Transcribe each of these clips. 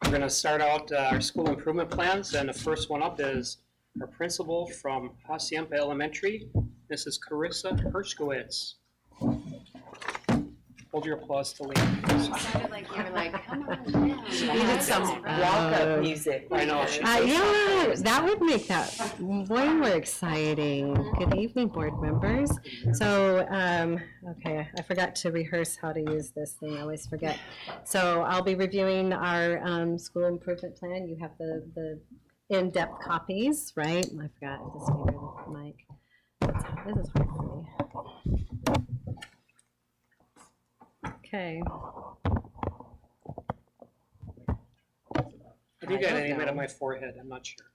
We're going to start out our school improvement plans, and the first one up is our principal from Hacienda Elementary, Mrs. Carissa Hershkowitz. Hold your applause to Liam. It sounded like you were like, come on down. You did some walk-up music. I know. Yeah, that would make that way more exciting. Good evening, board members. So, okay, I forgot to rehearse how to use this thing. I always forget. So I'll be reviewing our school improvement plan. You have the in-depth copies, right? I forgot. I just figured the mic. This is hard for me. Okay. I do got an aim out of my forehead. I'm not sure.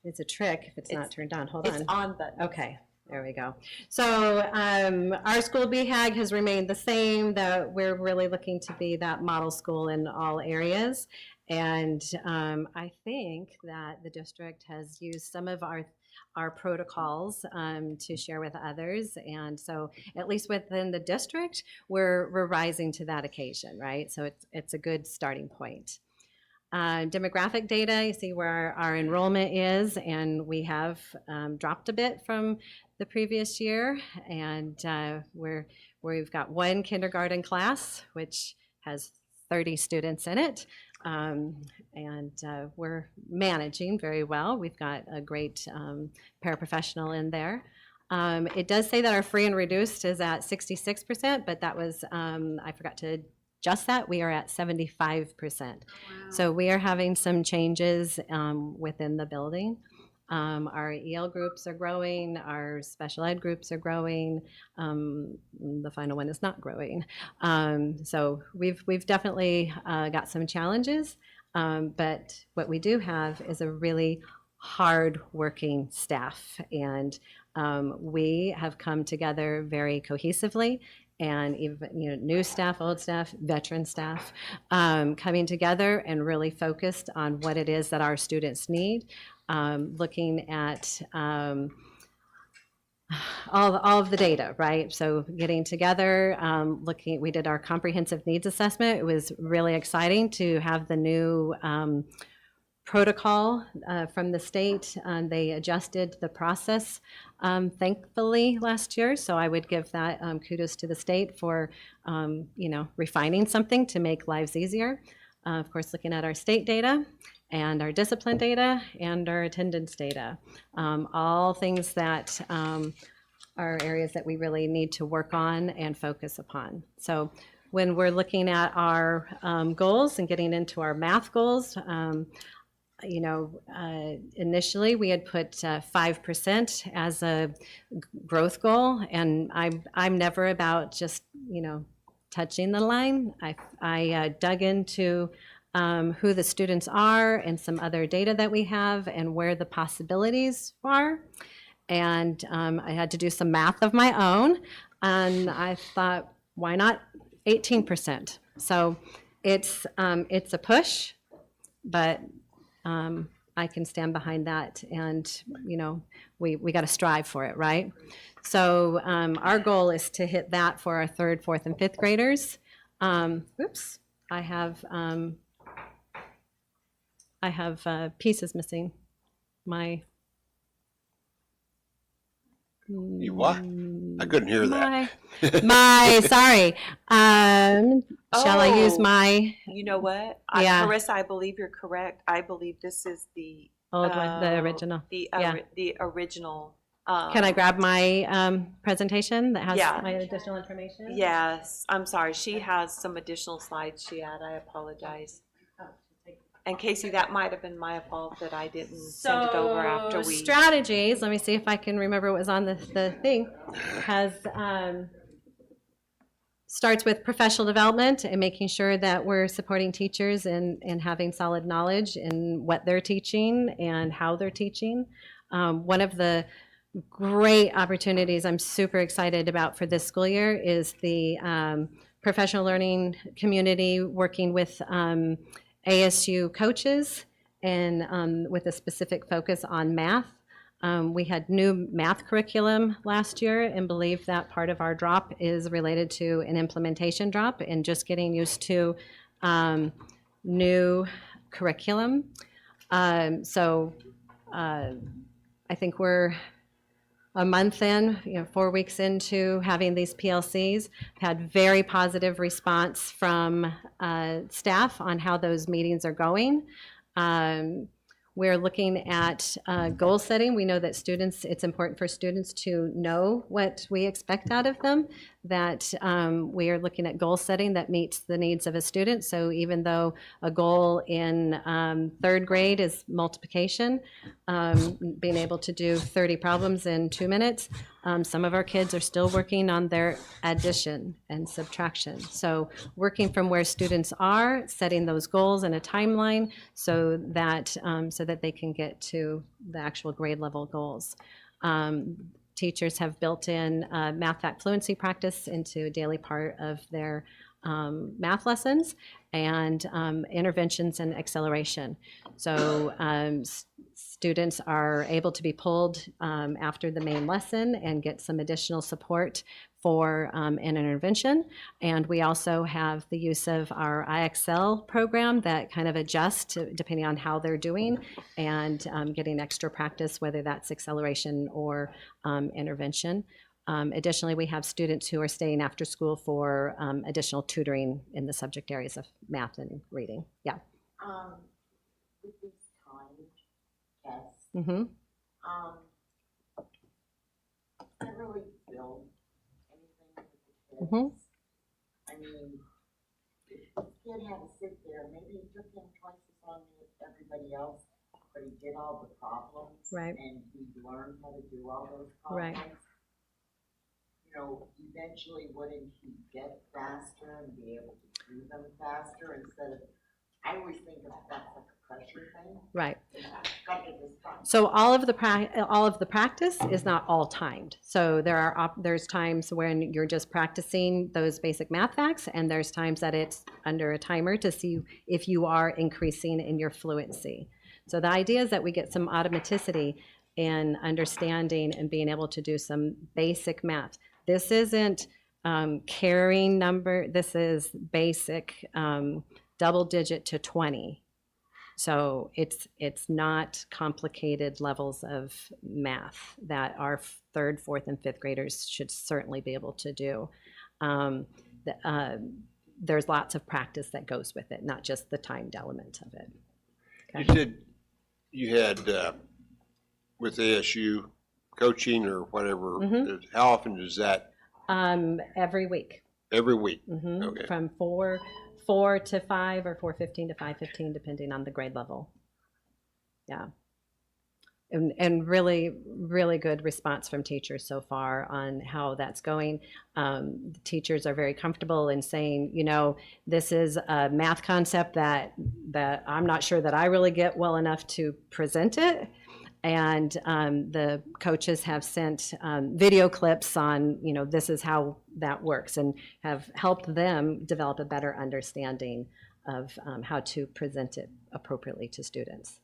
It's a trick if it's not turned on. Hold on. It's on button. Okay, there we go. So our school BHAG has remained the same, that we're really looking to be that model school in all areas. And I think that the district has used some of our protocols to share with others. And so at least within the district, we're rising to that occasion, right? So it's a good starting point. Demographic data, you see where our enrollment is, and we have dropped a bit from the previous year. And we've got one kindergarten class, which has 30 students in it. And we're managing very well. We've got a great paraprofessional in there. It does say that our free and reduced is at 66%, but that was, I forgot to adjust that. We are at 75%. Wow. So we are having some changes within the building. Our EL groups are growing, our special ed groups are growing, the final one is not growing. So we've definitely got some challenges, but what we do have is a really hard-working staff, and we have come together very cohesively, and even new staff, old staff, veteran staff, coming together and really focused on what it is that our students need. Looking at all of the data, right? So getting together, we did our comprehensive needs assessment. It was really exciting to have the new protocol from the state. They adjusted the process, thankfully, last year. So I would give that kudos to the state for, refining something to make lives easier. Of course, looking at our state data and our discipline data and our attendance data, all things that are areas that we really need to work on and focus upon. So when we're looking at our goals and getting into our math goals, initially we had put 5% as a growth goal, and I'm never about just touching the line. I dug into who the students are and some other data that we have and where the possibilities are. And I had to do some math of my own, and I thought, why not 18%? So it's a push, but I can stand behind that, and we got to strive for it, right? So our goal is to hit that for our 3rd, 4th, and 5th graders. Oops, I have pieces missing. You what? I couldn't hear that. Sorry. Shall I use my? You know what? Yeah. Carissa, I believe you're correct. I believe this is the old one, the original. The original. Can I grab my presentation that has my additional information? Yes. I'm sorry. She has some additional slides she had. I apologize. And Casey, that might have been my fault that I didn't send it over after we. Strategies, let me see if I can remember what was on the thing, has starts with professional development and making sure that we're supporting teachers and having solid knowledge in what they're teaching and how they're teaching. One of the great opportunities I'm super excited about for this school year is the professional learning community working with ASU coaches and with a specific focus on math. We had new math curriculum last year and believe that part of our drop is related to an implementation drop and just getting used to new curriculum. So I think we're a month in, 4 weeks into having these PLCs. Had very positive response from staff on how those meetings are going. We're looking at goal setting. We know that it's important for students to know what we expect out of them, that we are looking at goal setting that meets the needs of a student. So even though a goal in third grade is multiplication, being able to do 30 problems in 2 minutes, some of our kids are still working on their addition and subtraction. So working from where students are, setting those goals in a timeline so that they can get to the actual grade level goals. Teachers have built in math fact fluency practice into a daily part of their math lessons, and interventions and acceleration. So students are able to be pulled after the main lesson and get some additional support for an intervention. And we also have the use of our IXL program that kind of adjusts depending on how they're doing, and getting extra practice, whether that's acceleration or intervention. Additionally, we have students who are staying after school for additional tutoring in the subject areas of math and reading. Yeah. With these timed tests, Mm-hmm. does it really build anything with the kids? Mm-hmm. I mean, if the kid had to sit there, maybe it took him twice as long as everybody else, but he did all the problems. Right. And he learned how to do all those Right. problems. You know, eventually wouldn't he get faster and be able to do them faster instead of, I always think of that's like a pressure thing. Right. Got to get this done. So all of the practice is not all timed. So there's times when you're just practicing those basic math facts, and there's times that it's under a timer to see if you are increasing in your fluency. So the idea is that we get some automaticity in understanding and being able to do some basic math. This isn't carrying number. This is basic double digit to 20. So it's not complicated levels of math that our third, fourth, and fifth graders should certainly be able to do. There's lots of practice that goes with it, not just the timed element of it. Okay. You said you had with ASU coaching or whatever. Mhm. How often is that? Every week. Every week. Mhm. Okay. From 4 to 5 or 4:15 to 5:15, depending on the grade level. Yeah. And really, really good response from teachers so far on how that's going. The teachers are very comfortable in saying, this is a math concept that I'm not sure that I really get well enough to present it. And the coaches have sent video clips on, this is how that works, and have helped them develop a better understanding of how to present it appropriately to students,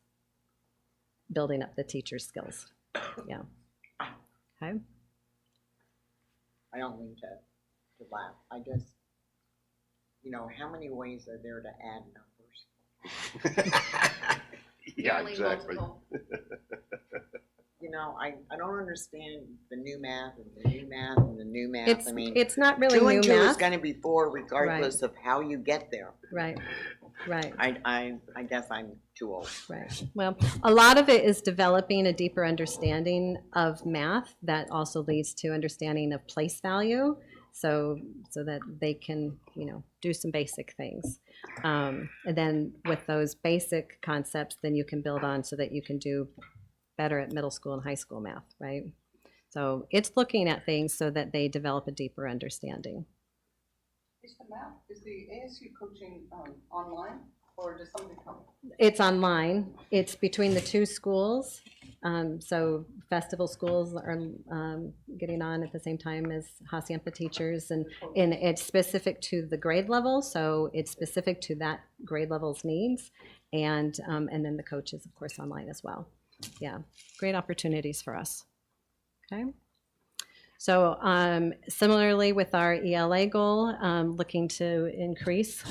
building up the teacher's skills. Yeah. Okay. I don't mean to laugh. I just, how many ways are there to add numbers? Yeah, exactly. I don't understand the new math and the new math and the new math. It's not really 2 new and 2 is math. going to be 4 regardless of how you get there. Right. I guess I'm too old. Right. Well, a lot of it is developing a deeper understanding of math that also leads to understanding of place value, so that they can, do some basic things. And then with those basic concepts, then you can build on so that you can do better at middle school and high school math, right? So it's looking at things so that they develop a deeper understanding. Is the ASU coaching online, or does somebody come? It's online. It's between the two schools. So festival schools are getting on at the same time as Hacienda teachers, and it's specific to the grade level. So it's specific to that grade level's needs, and then the coaches, of course, online as well. Yeah, great opportunities for us. Okay. So similarly with our ELA goal, looking to increase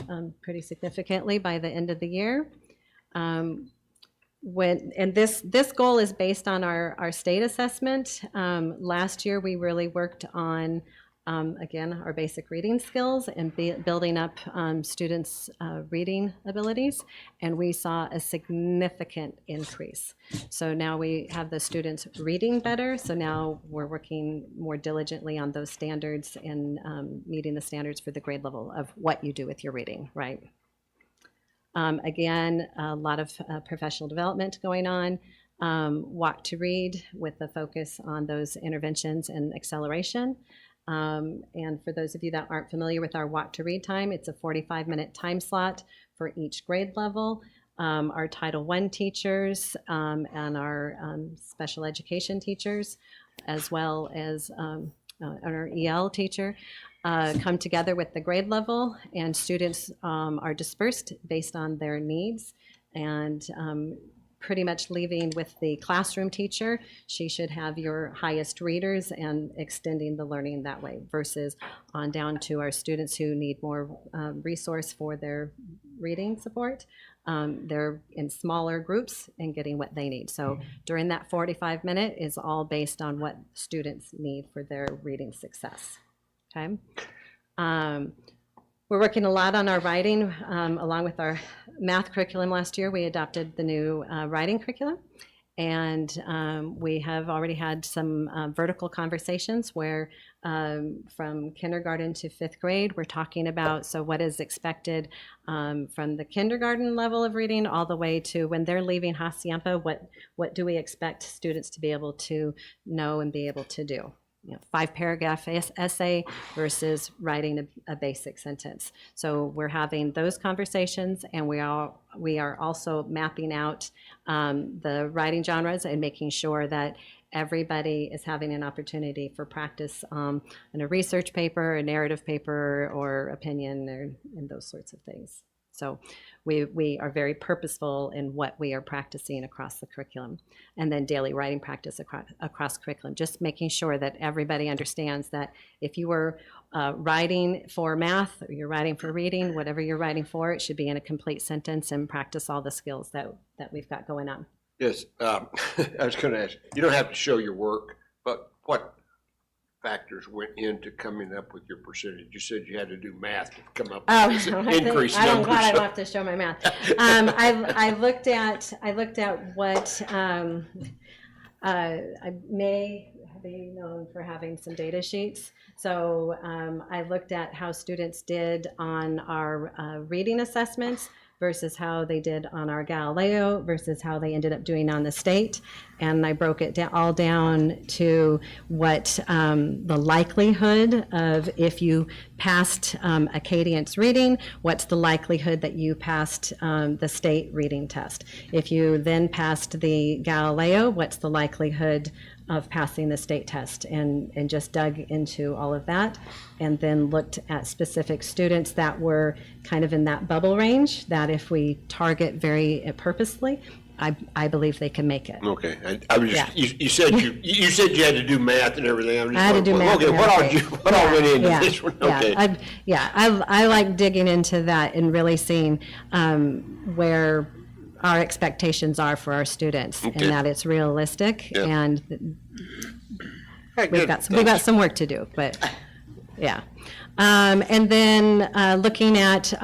pretty significantly by the end of the year. This goal is based on our state assessment. Last year, we really worked on, again, our basic reading skills and building up students' reading abilities, and we saw a significant increase. So now we have the students reading better, so now we're working more diligently on those standards and meeting the standards for the grade level of what you do with your reading, right? Again, a lot of professional development going on. Walk to read with a focus on those interventions and acceleration. And for those of you that aren't familiar with our walk to read time, it's a 45-minute time slot for each grade level. Our Title I teachers and our special education teachers, as well as our EL teacher, come together with the grade level, and students are dispersed based on their needs, and pretty much leaving with the classroom teacher. She should have your highest readers and extending the learning that way, versus on down to our students who need more resource for their reading support. They're in smaller groups and getting what they need. So during that 45-minute is all based on what students need for their reading success. Okay. We're working a lot on our writing, along with our math curriculum. Last year, we adopted the new writing curriculum, and we have already had some vertical conversations where from kindergarten to 5th grade, we're talking about, so what is expected from the kindergarten level of reading all the way to when they're leaving Hacienda, what do we expect students to be able to know and be able to do? 5-paragraph essay versus writing a basic sentence. So we're having those conversations, and we are also mapping out the writing genres and making sure that everybody is having an opportunity for practice in a research paper, a narrative paper, or opinion, and those sorts of things. So we are very purposeful in what we are practicing across the curriculum, and then daily writing practice across curriculum, just making sure that everybody understands that if you were writing for math, or you're writing for reading, whatever you're writing for, it should be in a complete sentence, and practice all the skills that we've got going on. Yes, I was going to ask, you don't have to show your work, but what factors went into coming up with your percentage? You said you had to do math to come up with increased numbers. I'm glad I don't have to show my math. I looked at what I may be known for having some data sheets. So I looked at how students did on our reading assessments versus how they did on our Galileo versus how they ended up doing on the state. And I broke it all down to what the likelihood of, if you passed Acadience reading, what's the likelihood that you passed the state reading test? If you then passed the Galileo, what's the likelihood of passing the state test, and just dug into all of that, and then looked at specific students that were kind of in that bubble range, that if we target very purposely, I believe they can make it. Okay, I was just, you said you said you had to do math and everything. I had to do math. Okay, what all went into this one? Okay. I like digging into that and really seeing where our expectations are for our students, and that it's realistic, and we've got some work to do, but yeah. And then looking at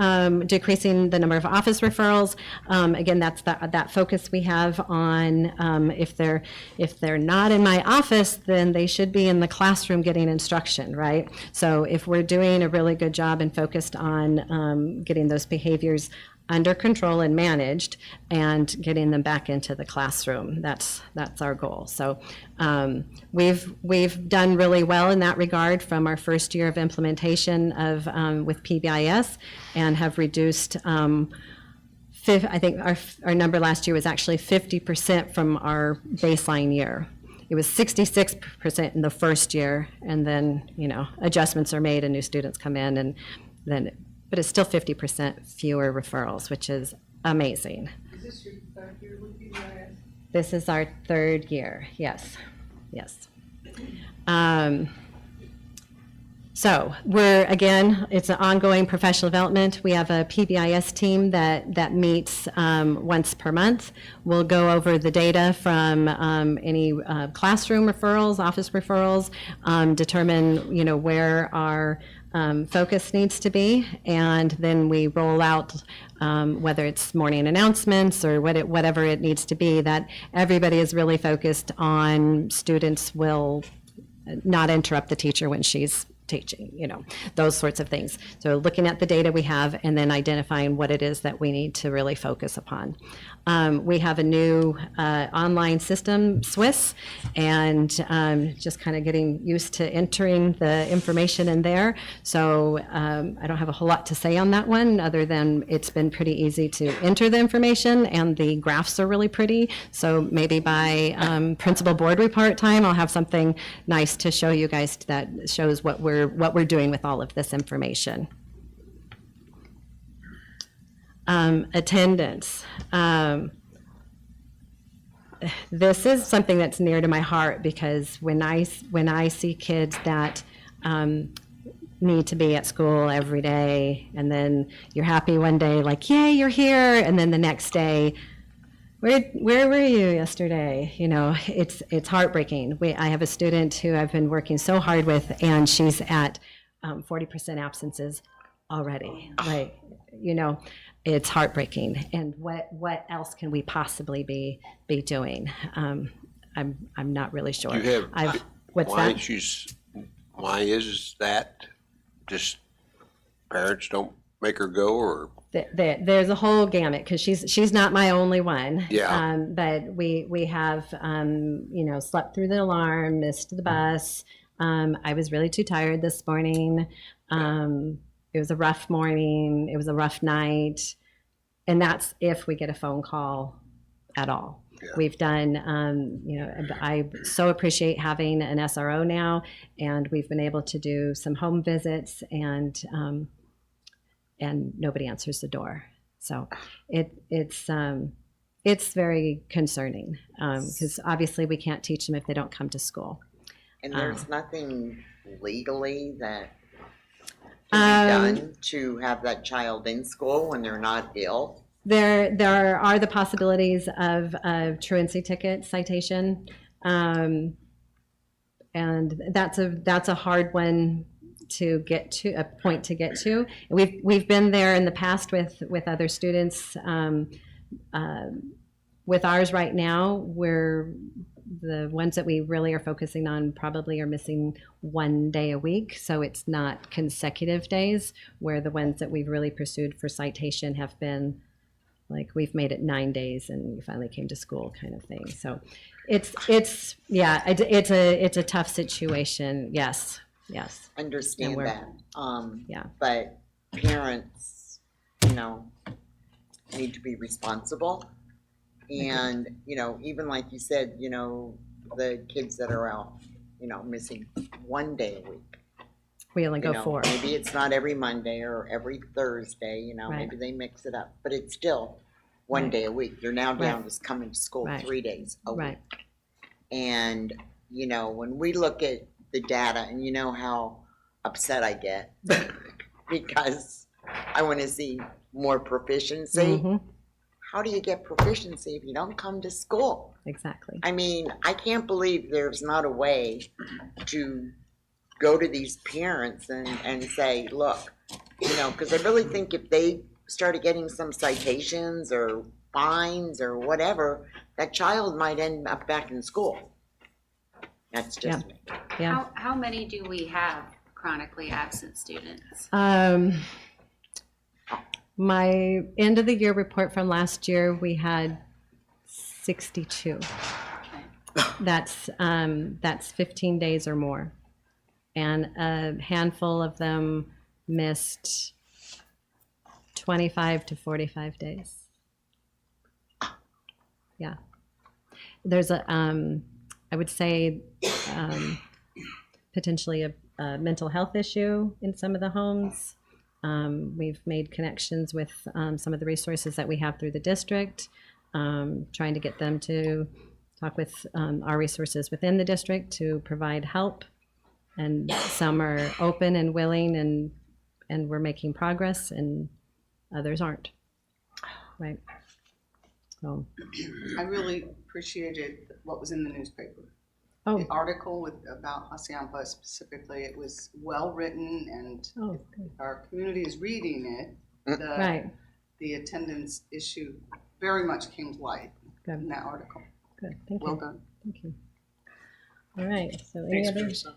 decreasing the number of office referrals. Again, that's that focus we have on if they're not in my office, then they should be in the classroom getting instruction, right? So if we're doing a really good job and focused on getting those behaviors under control and managed, and getting them back into the classroom. That's our goal. So we've done really well in that regard from our first year of implementation of with PBIS, and have reduced. I think our number last year was actually 50% from our baseline year. It was 66% in the first year, and then adjustments are made and new students come in, and then. But it's still 50% fewer referrals, which is amazing. Is this your third year with PBIS? This is our third year, yes. So we're, again, it's an ongoing professional development. We have a PBIS team that meets once per month. We'll go over the data from any classroom referrals, office referrals, determine, where our focus needs to be, and then we roll out, whether it's morning announcements or whatever it needs to be, that everybody is really focused on students will not interrupt the teacher when she's teaching, those sorts of things. So looking at the data we have and then identifying what it is that we need to really focus upon. We have a new online system, Swiss, and just kind of getting used to entering the information in there. So I don't have a whole lot to say on that one, other than it's been pretty easy to enter the information, and the graphs are really pretty. So maybe by principal board report time, I'll have something nice to show you guys that shows what we're doing with all of this information. Attendance. This is something that's near to my heart, because when I see kids that need to be at school every day, and then you're happy one day, like, yay, you're here, and then the next day, where were you yesterday? It's heartbreaking. I have a student who I've been working so hard with, and she's at 40% absences already. Like, it's heartbreaking. And what else can we possibly be doing? I'm not really sure. You have What's why that? Why is that? Just parents don't make her go, or? There's a whole gamut, because she's not my only one. Yeah. But we have slept through the alarm, missed the bus. I was really too tired this morning. It was a rough morning. It was a rough night, and that's if we get a phone call at all. Yeah. We've done, I so appreciate having an SRO now, and we've been able to do some home visits, and nobody answers the door. So it's very concerning, because obviously we can't teach them if they don't come to school. And there's nothing legally that can be done to have that child in school when they're not ill? There are the possibilities of truancy ticket citation, and that's a hard one to get to, a point to get to. We've been there in the past with other students. With ours right now, we're the ones that we really are focusing on probably are missing 1 day a week, so it's not consecutive days, where the ones that we've really pursued for citation have been like, we've made it 9 days and you finally came to school, kind of thing. So it's a tough situation. Yes. Understand And that. yeah. But parents, need to be responsible. And, even like you said, the kids that are out, missing 1 day a week. We only go 4. Maybe it's not every Monday or every Thursday, Right. maybe they mix it up, but it's still 1 Right. day a week. They're now down Right. to coming to school Right. 3 days a week. Right. And, when we look at the data, and you know how upset I get because I want to see more proficiency. Mhm. How do you get proficiency if you don't come to school? Exactly. I mean, I can't believe there's not a way to go to these parents and say, look, because I really think if they started getting some citations or fines or whatever, that child might end up back in school. That's just me. Yeah. How many do we have chronically absent students? My end of the year report from last year, we had 62. That's 15 days or more. And a handful of them missed 25 to 45 days. Yeah. There's I would say, potentially a mental health issue in some of the homes. We've made connections with some of the resources that we have through the district, trying to get them to talk with our resources within the district to provide help. And some are open and willing and we're making progress and others aren't. Right. So, I really appreciated what was in the newspaper. oh, The article about Hacienda specifically, it was well-written, and oh, if our community is reading it, right. the attendance issue very much came to light Good. in that article. Good. Thank Well you. done. Thank you. All right. So any Thanks, other? Carissa.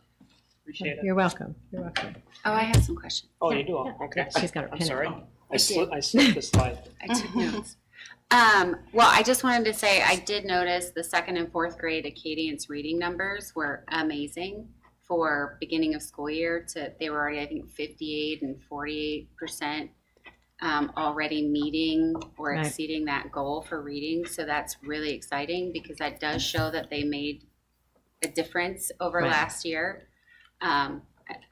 Appreciate it. You're welcome. You're welcome. Oh, I have some questions. Oh, you do? Yeah, Okay. yeah, she's got her I'm pen. sorry. I I slipped the slide. I took notes. Well, I just wanted to say, I did notice the second and fourth grade Acadians reading numbers were amazing for beginning of school year. They were already, I think, 58 and 48% already meeting or Right. exceeding that goal for reading. So that's really exciting because that does show that they made a difference over Right. last year.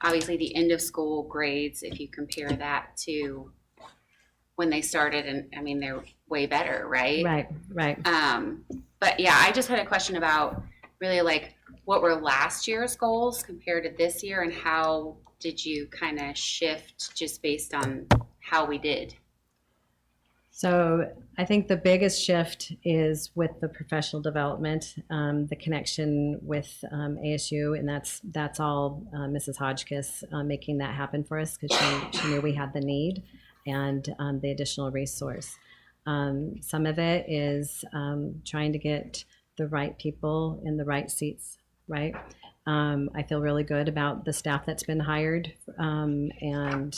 Obviously, the end of school grades, if you compare that to when they started, and I mean, they're way better, right? Right. Right. But yeah, I just had a question about really like what were last year's goals compared to this year, and how did you kind of shift just based on how we did? So I think the biggest shift is with the professional development, the connection with ASU, and that's all Mrs. Hodgkiss making that happen for us because she knew we had the need and the additional resource. Some of it is trying to get the right people in the right seats, right? I feel really good about the staff that's been hired and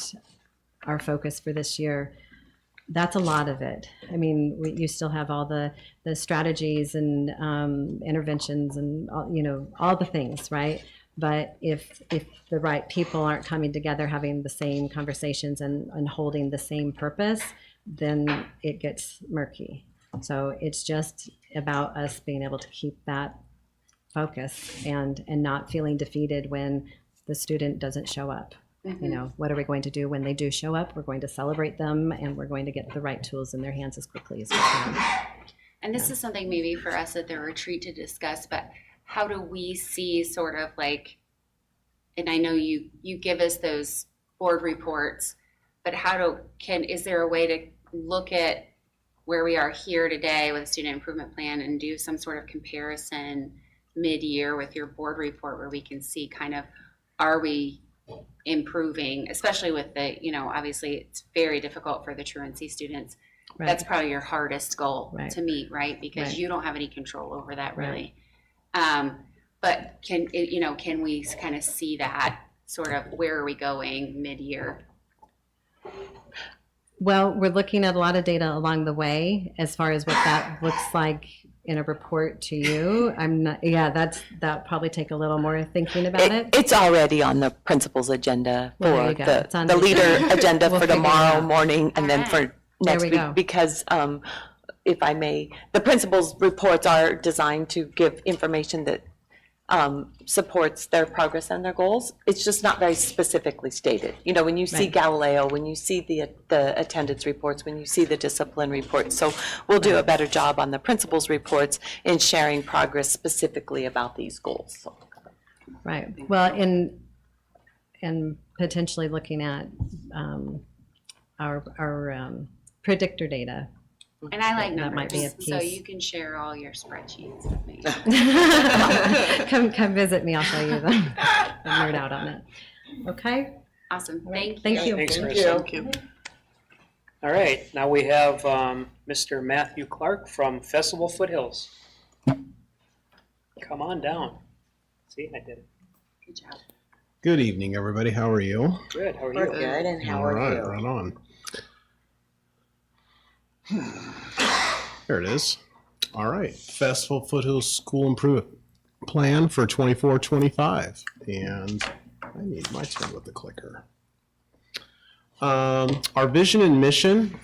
our focus for this year. That's a lot of it. I mean, you still have all the strategies and interventions and all the things, right? But if the right people aren't coming together, having the same conversations and holding the same purpose, then it gets murky. So it's just about us being able to keep that focus and not feeling defeated when the student doesn't show up. What are we going to do when they do show up? We're going to celebrate them and we're going to get the right tools in their hands as quickly as we can. And this is something maybe for us at the retreat to discuss, but how do we see sort of like, and I know you give us those board reports, but is there a way to look at where we are here today with a student improvement plan and do some sort of comparison mid-year with your board report where we can see kind of, are we improving, especially with the, obviously it's very difficult for the truancy students. Right. That's probably your hardest goal Right. to meet, right? Because Right. you don't have any control over that Right. really. But can we kind of see that sort of where are we going mid-year? Well, we're looking at a lot of data along the way as far as what that looks like in a report to you. That probably take a little more thinking about it. It's already on the principal's agenda Well, there for you go. It's on the the- leader agenda We'll for figure it tomorrow out. morning and then Alright. for next we week. go. Because if I may, the principal's reports are designed to give information that supports their progress and their goals. It's just not very specifically stated. When you see Right. Galileo, when you see the attendance reports, when you see the discipline reports. So we'll do a better job on the principal's reports in sharing progress specifically about these goals. So. Right. Well, and potentially looking at our predictor data. And I like That might be a numbers, so piece. you can share all your spreadsheets with me. Come visit me. I'll show you them. I'll nerd out on it. Okay. Awesome, All right. thank you. Thank you. Thanks, Carissa. All right, now we have Mr. Matthew Clark from Festival Foothills. Come on down. See, I did it. Good job. Good evening, everybody. How are you? Good, how are We're you? good, and how All are right, you? right on. There it is. All right, Festival Foothills School Improvement Plan for 24-25. And I need my turn with the clicker. Our vision and mission.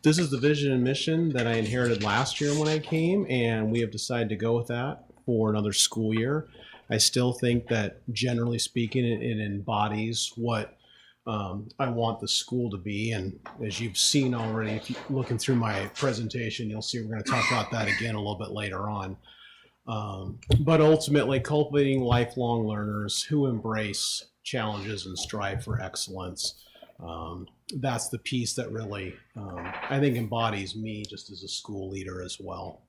This is the vision and mission that I inherited last year when I came, and we have decided to go with that for another school year. I still think that, generally speaking, it embodies what I want the school to be. And as you've seen already, if you're looking through my presentation, you'll see we're going to talk about that again a little bit later on. But ultimately cultivating lifelong learners who embrace challenges and strive for excellence. That's the piece that really, I think, embodies me just as a school leader as well.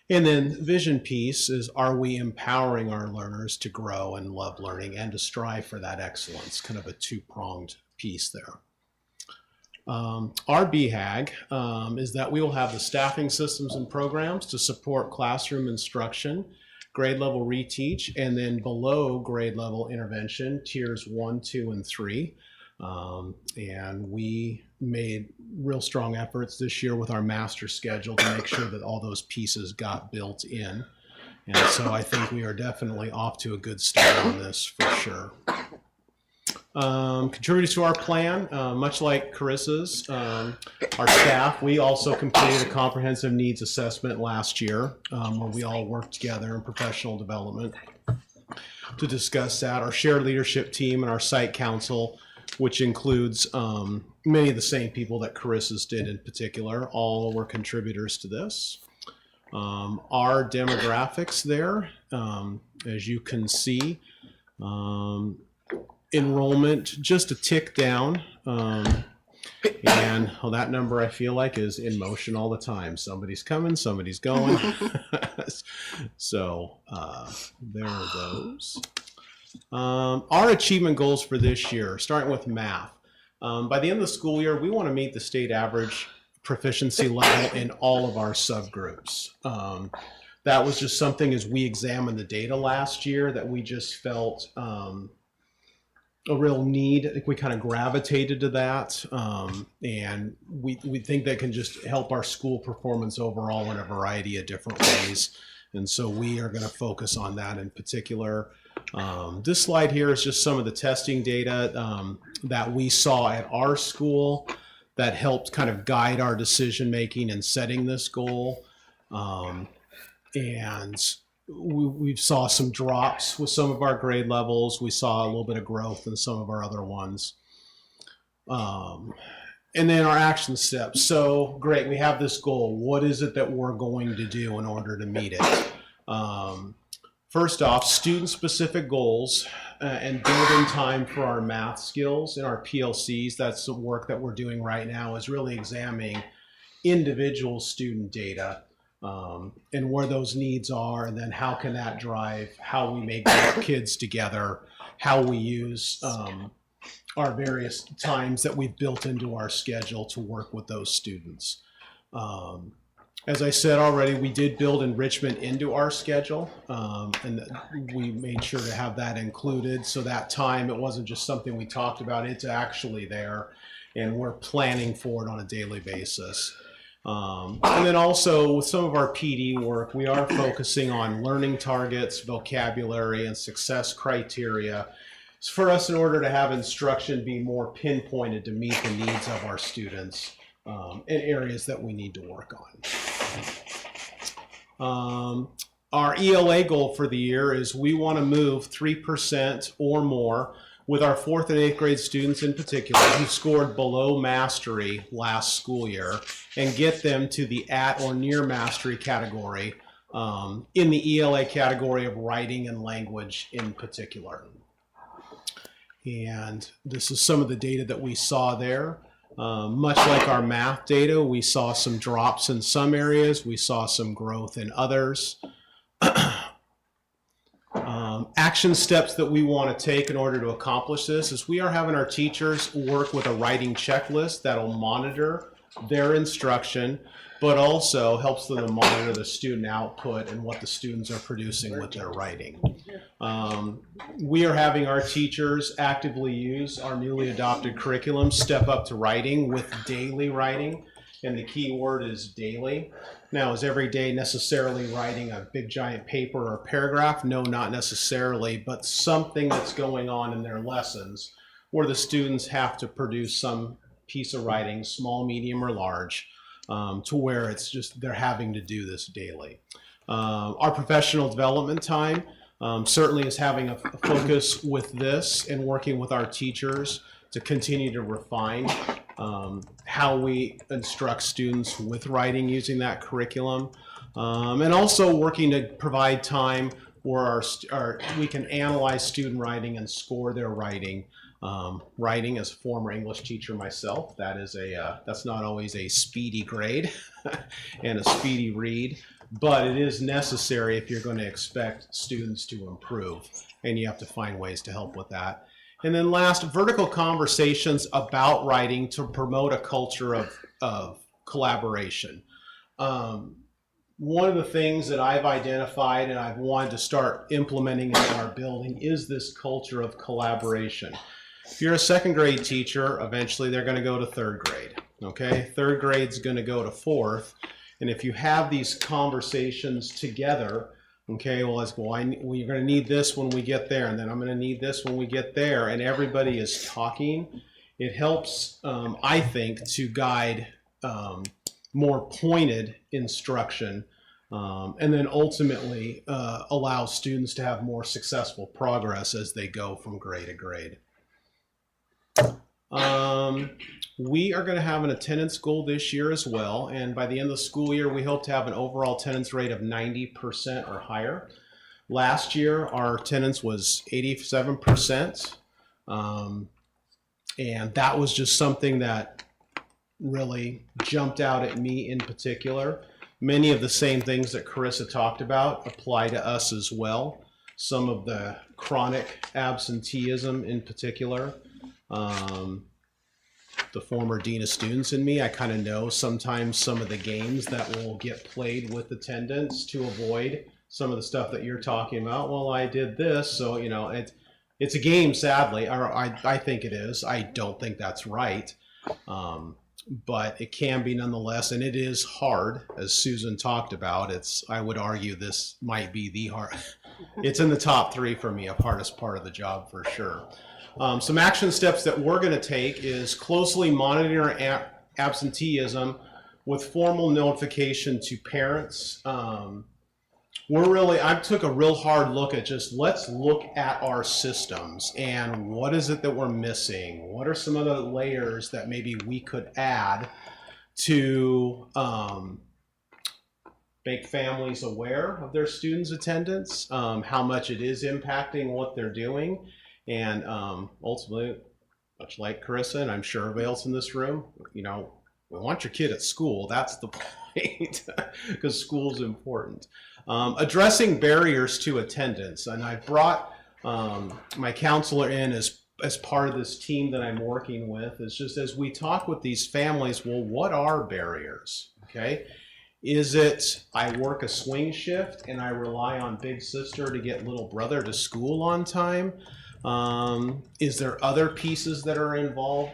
And then vision piece is, are we empowering our learners to grow and love learning and to strive for that excellence? Kind of a two-pronged piece there. Our BHAG is that we will have the staffing systems and programs to support classroom instruction, grade level reteach, and then below grade level intervention, tiers 1, 2, and 3. And we made real strong efforts this year with our master schedule to make sure that all those pieces got built in. And so I think we are definitely off to a good start on this for sure. Contributors to our plan, much like Carissa's, our staff, we also completed a comprehensive needs assessment last year where we all worked together in professional development to discuss that. Our shared leadership team and our site council, which includes many of the same people that Carissa's did in particular, all were contributors to this. Our demographics there, as you can see, enrollment just a tick down, and that number I feel like is in motion all the time. Somebody's coming, somebody's going. So there are those. Our achievement goals for this year, starting with math. By the end of the school year, we want to meet the state average proficiency level in all of our subgroups. That was just something, as we examined the data last year, that we just felt a real need. I think we kind of gravitated to that, and we think that can just help our school performance overall in a variety of different ways. And so we are going to focus on that in particular. This slide here is just some of the testing data that we saw at our school that helped kind of guide our decision making in setting this goal. And we saw some drops with some of our grade levels. We saw a little bit of growth in some of our other ones. And then our action steps. So great, we have this goal. What is it that we're going to do in order to meet it? First off, student-specific goals and building time for our math skills in our PLCs. That's the work that we're doing right now, is really examining individual student data and where those needs are, and then how can that drive how we make kids together, how we use our various times that we've built into our schedule to work with those students. As I said already, we did build enrichment into our schedule, and we made sure to have that included. So that time, it wasn't just something we talked about, it's actually there, and we're planning for it on a daily basis. And then also with some of our PD work, we are focusing on learning targets, vocabulary, and success criteria for us in order to have instruction be more pinpointed to meet the needs of our students in areas that we need to work on. Our ELA goal for the year is we want to move 3% or more with our 4th and 8th grade students in particular who scored below mastery last school year, and get them to the at or near mastery category in the ELA category of writing and language in particular. And this is some of the data that we saw there. Much like our math data, we saw some drops in some areas, we saw some growth in others. Action steps that we want to take in order to accomplish this is we are having our teachers work with a writing checklist that'll monitor their instruction, but also helps them to monitor the student output and what the students are producing with their writing. We are having our teachers actively use our newly adopted curriculum, Step Up to Writing, with daily writing, and the key word is daily. Now, is every day necessarily writing a big giant paper or paragraph? No, not necessarily, but something that's going on in their lessons where the students have to produce some piece of writing, small, medium, or large, to where it's just they're having to do this daily. Our professional development time certainly is having a focus with this and working with our teachers to continue to refine how we instruct students with writing using that curriculum. And also working to provide time where we can analyze student writing and score their writing. Writing, as a former English teacher myself, that's not always a speedy grade and a speedy read, but it is necessary if you're going to expect students to improve, and you have to find ways to help with that. And then last, vertical conversations about writing to promote a culture of collaboration. One of the things that I've identified and I've wanted to start implementing in our building is this culture of collaboration. If you're a second grade teacher, eventually they're going to go to third grade. Okay, third grade's going to go to fourth, and if you have these conversations together, okay, well, you're going to need this when we get there, and then I'm going to need this when we get there, and everybody is talking. It helps, I think, to guide more pointed instruction, and then ultimately allow students to have more successful progress as they go from grade to grade. We are going to have an attendance goal this year as well, and by the end of the school year, we hope to have an overall attendance rate of 90% or higher. Last year, our attendance was 87%, and that was just something that really jumped out at me in particular. Many of the same things that Carissa talked about apply to us as well. Some of the chronic absenteeism in particular. The former dean of students in me, I kind of know sometimes some of the games that will get played with attendance to avoid some of the stuff that you're talking about. Well, I did this, so you know it's a game, sadly, or I think it is. I don't think that's right, but it can be nonetheless, and it is hard, as Susan talked about. I would argue this might be the hard. It's in the top 3 for me of hardest part of the job for sure. Some action steps that we're going to take is closely monitor absenteeism with formal notification to parents. I took a real hard look at let's look at our systems and what is it that we're missing? What are some other layers that maybe we could add to make families aware of their students' attendance, how much it is impacting what they're doing. And ultimately, much like Carissa, and I'm sure everybody else in this room, we want your kid at school. That's the point, because school's important. Addressing barriers to attendance, and I brought my counselor in as part of this team that I'm working with. Is just as we talk with these families, well, what are barriers? Okay. Is it I work a swing shift and I rely on big sister to get little brother to school on time? Is there other pieces that are involved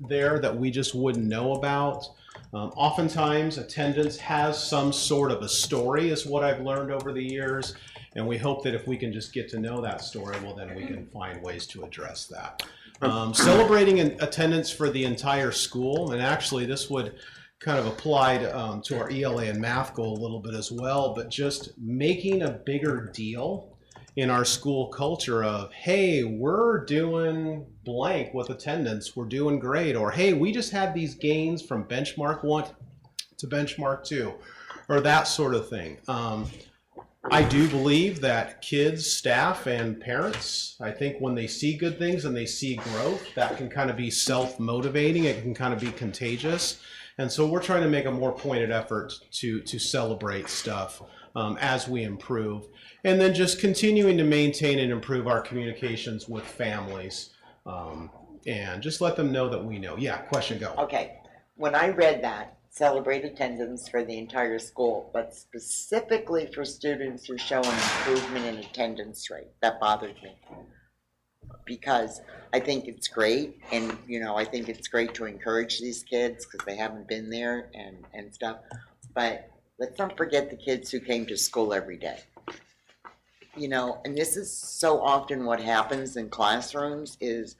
there that we just wouldn't know about? Oftentimes attendance has some sort of a story is what I've learned over the years, and we hope that if we can just get to know that story, well then we can find ways to address that. Celebrating attendance for the entire school, and actually this would kind of apply to our ELA and math goal a little bit as well, but just making a bigger deal in our school culture of, hey, we're doing blank with attendance, we're doing great, or hey, we just had these gains from benchmark 1 to benchmark 2, or that sort of thing. I do believe that kids, staff, and parents, I think when they see good things and they see growth, that can kind of be self-motivating, it can kind of be contagious. And so we're trying to make a more pointed effort to celebrate stuff as we improve. And then just continuing to maintain and improve our communications with families, and just let them know that we know. Yeah, question, go. Okay, when I read that, celebrate attendance for the entire school, but specifically for students who show an improvement in attendance rate, that bothered me. Because I think it's great, and I think it's great to encourage these kids because they haven't been there and stuff, but let's not forget the kids who came to school every day. And this is so often what happens in classrooms is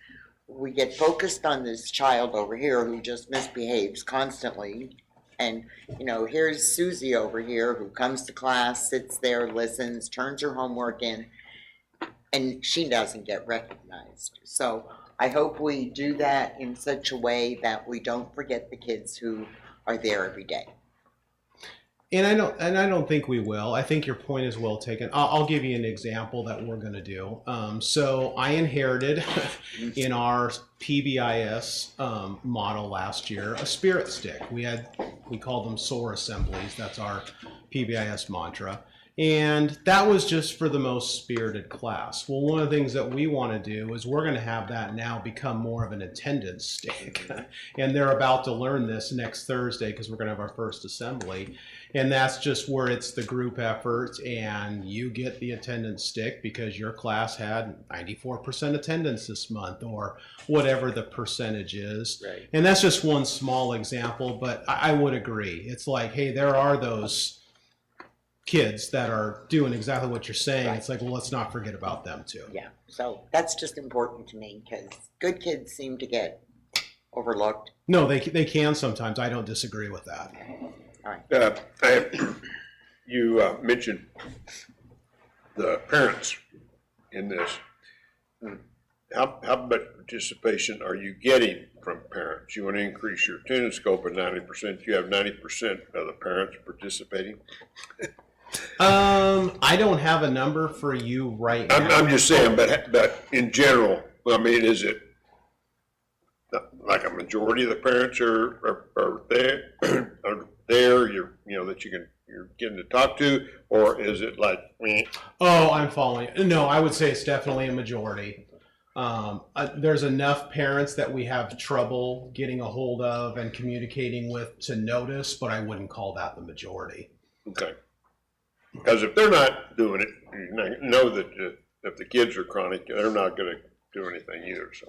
we get focused on this child over here who just misbehaves constantly. And, here's Susie over here who comes to class, sits there, listens, turns her homework in, and she doesn't get recognized. So I hope we do that in such a way that we don't forget the kids who are there every day. And I don't think we will. I think your point is well taken. I'll give you an example that we're going to do. So I inherited in our PBIS model last year a spirit stick. We called them SOAR assemblies. That's our PBIS mantra. And that was just for the most spirited class. Well, one of the things that we want to do is we're going to have that now become more of an attendance stick. And they're about to learn this next Thursday because we're going to have our first assembly. And that's just where it's the group effort and you get the attendance stick because your class had 94% attendance this month or whatever the percentage is. Right. And that's just one small example, but I would agree. It's like, hey, there are those kids that are doing exactly what you're saying. Right. It's like, well, let's not forget about them too. Yeah, so that's just important to me because good kids seem to get overlooked. No, they can sometimes. I don't disagree with that. All right. You mentioned the parents in this. How much participation are you getting from parents? You want to increase your attendance scope at 90%. You have 90% of the parents participating. I don't have a number for you right now. I'm just saying, but in general, I mean, is it like a majority of the parents are there, you know, that you're getting to talk to, or is it like, meh? Oh, I'm following. No, I would say it's definitely a majority. There's enough parents that we have trouble getting a hold of and communicating with to notice, but I wouldn't call that the majority. Okay. Because if they're not doing it, you know that if the kids are chronic, they're not going to do anything either. So.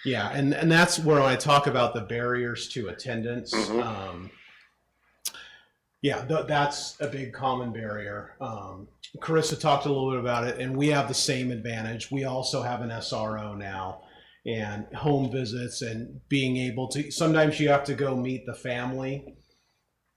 Yeah, and that's where I talk about the barriers to attendance. Mm-hmm. That's a big common barrier. Carissa talked a little bit about it, and we have the same advantage. We also have an SRO now and home visits and being able to, sometimes you have to go meet the family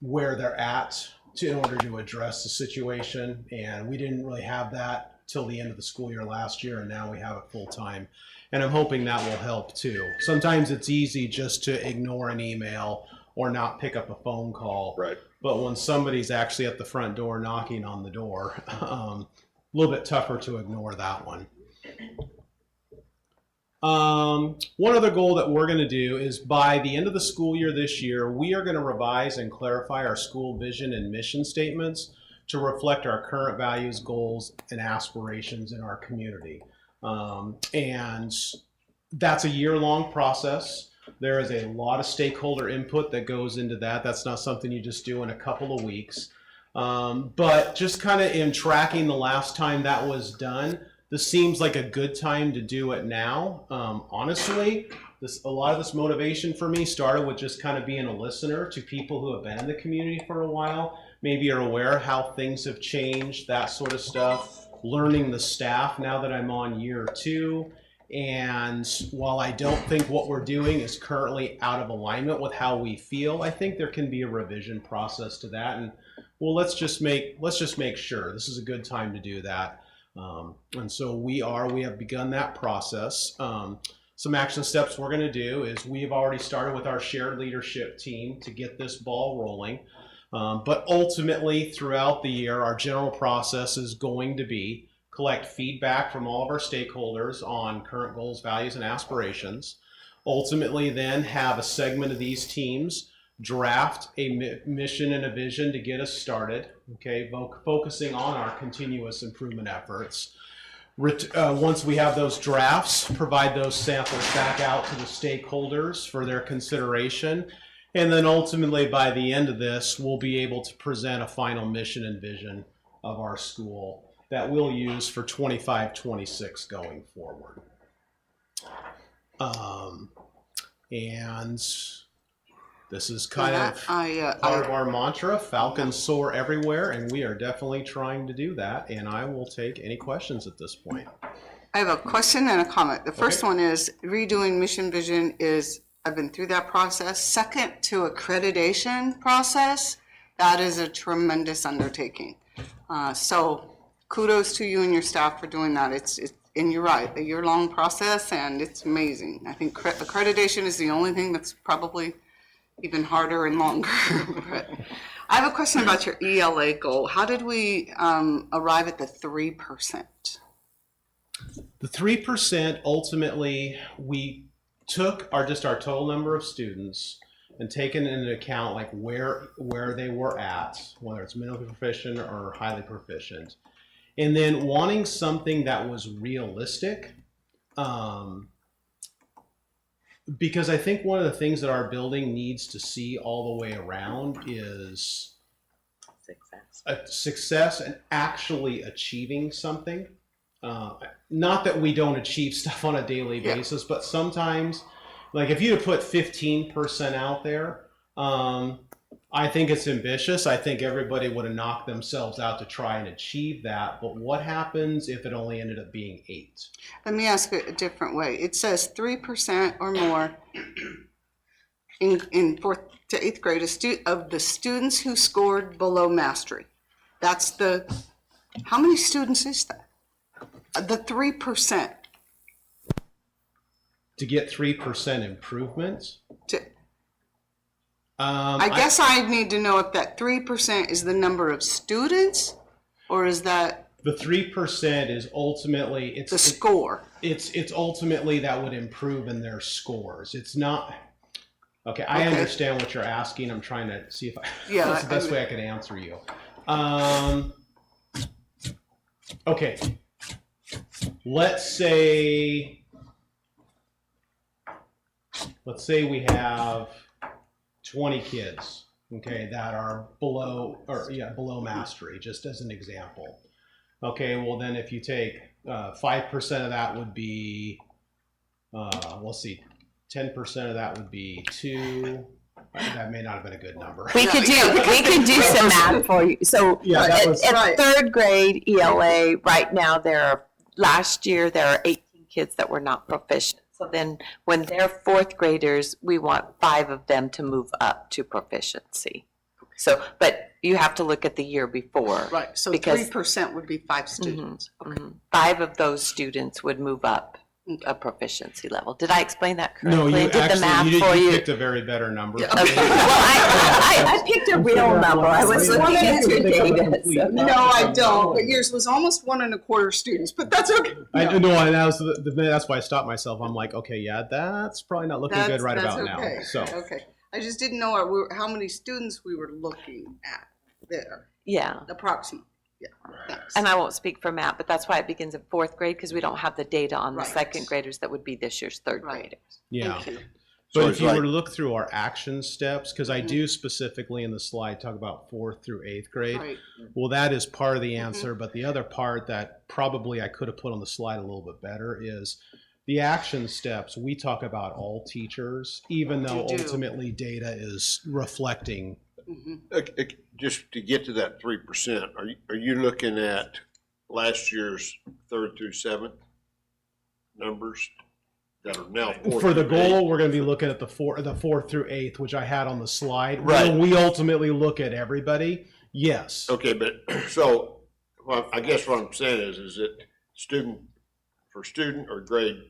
where they're at in order to address the situation. And we didn't really have that till the end of the school year last year, and now we have it full time. And I'm hoping that will help too. Sometimes it's easy just to ignore an email or not pick up a phone call. Right. But when somebody's actually at the front door knocking on the door, a little bit tougher to ignore that one. One other goal that we're going to do is by the end of the school year this year, we are going to revise and clarify our school vision and mission statements to reflect our current values, goals, and aspirations in our community. And that's a year-long process. There is a lot of stakeholder input that goes into that. That's not something you just do in a couple of weeks. But just kind of in tracking the last time that was done, this seems like a good time to do it now. Honestly, a lot of this motivation for me started with just kind of being a listener to people who have been in the community for a while, maybe are aware how things have changed, that sort of stuff, learning the staff now that I'm on year 2. And while I don't think what we're doing is currently out of alignment with how we feel, I think there can be a revision process to that. And well, let's just make sure this is a good time to do that. And so we have begun that process. Some action steps we're going to do is we've already started with our shared leadership team to get this ball rolling. But ultimately throughout the year, our general process is going to be collect feedback from all of our stakeholders on current goals, values, and aspirations. Ultimately then have a segment of these teams draft a mission and a vision to get us started, okay, focusing on our continuous improvement efforts. Once we have those drafts, provide those samples back out to the stakeholders for their consideration. And then ultimately by the end of this, we'll be able to present a final mission and vision of our school that we'll use for 25-26 going forward. And this is kind of part of our mantra, Falcons soar everywhere, and we are definitely trying to do that. And I will take any questions at this point. I have a question and a comment. The first one is redoing mission vision is, I've been through that process. Second, to accreditation process, that is a tremendous undertaking. So kudos to you and your staff for doing that. And you're right, a year-long process, and it's amazing. I think accreditation is the only thing that's probably even harder and longer. But, I have a question about your ELA goal. How did we arrive at the 3%? The 3% ultimately, we took our total number of students and taken into account like where they were at, whether it's minimally proficient or highly proficient, and then wanting something that was realistic. Because I think one of the things that our building needs to see all the way around is success and actually achieving something. Not that we don't achieve stuff on a daily basis, but sometimes, like if you had put 15% out there, I think it's ambitious. I think everybody would have knocked themselves out to try and achieve that. But what happens if it only ended up being 8? Let me ask it a different way. It says 3% or more in 4th to 8th grade of the students who scored below mastery. That's how many students is that? The 3%. To get 3% improvement? I guess I need to know if that 3% is the number of students, or is that the 3% is ultimately the score? It's ultimately that would improve in their scores. It's not. Okay, I understand what you're asking. I'm trying to see if that's the best way I can answer you. Okay, let's say we have 20 kids, okay, that are below mastery, just as an example. Okay, well then if you take 5% of that would be, let's see, 10% of that would be 2. That may not have been a good number. We could do some math for you. So at 3rd grade ELA, right now last year there are 18 kids that were not proficient. So then when they're 4th graders, we want 5 of them to move up to proficiency. So, but you have to look at the year before. Right, so because 3% would be 5 students. Okay. 5 of those students would move up a proficiency level. Did I explain that correctly? No, you did the math for you picked a very better number. Okay. Well, I picked a real number. I was looking at your data. So. No, I don't. But yours was almost 1.25 students. But that's okay. I know, and that's why I stopped myself. I'm like, okay, yeah, that's probably not looking good right about now. So okay, I just didn't know how many students we were looking at there. Yeah, approximately. Yeah, thanks. And I won't speak for Matt, but that's why it begins at 4th grade, because we don't have the data on the 2nd graders that would be this year's 3rd graders. Yeah. But if you were to look through our action steps, because I do specifically in the slide talk about 4th through 8th grade, well, that is part of the answer. But the other part that probably I could have put on the slide a little bit better is the action steps. We talk about all teachers, even though ultimately data is reflecting. Just to get to that 3%, are you looking at last year's 3rd through 7th numbers that are now 4th for the through goal? 8th? We're going to be looking at the 4th through 8th, which I had on the slide. Right. When we ultimately look at everybody, yes. Okay, but so well, I guess what I'm saying is it student for student or grade,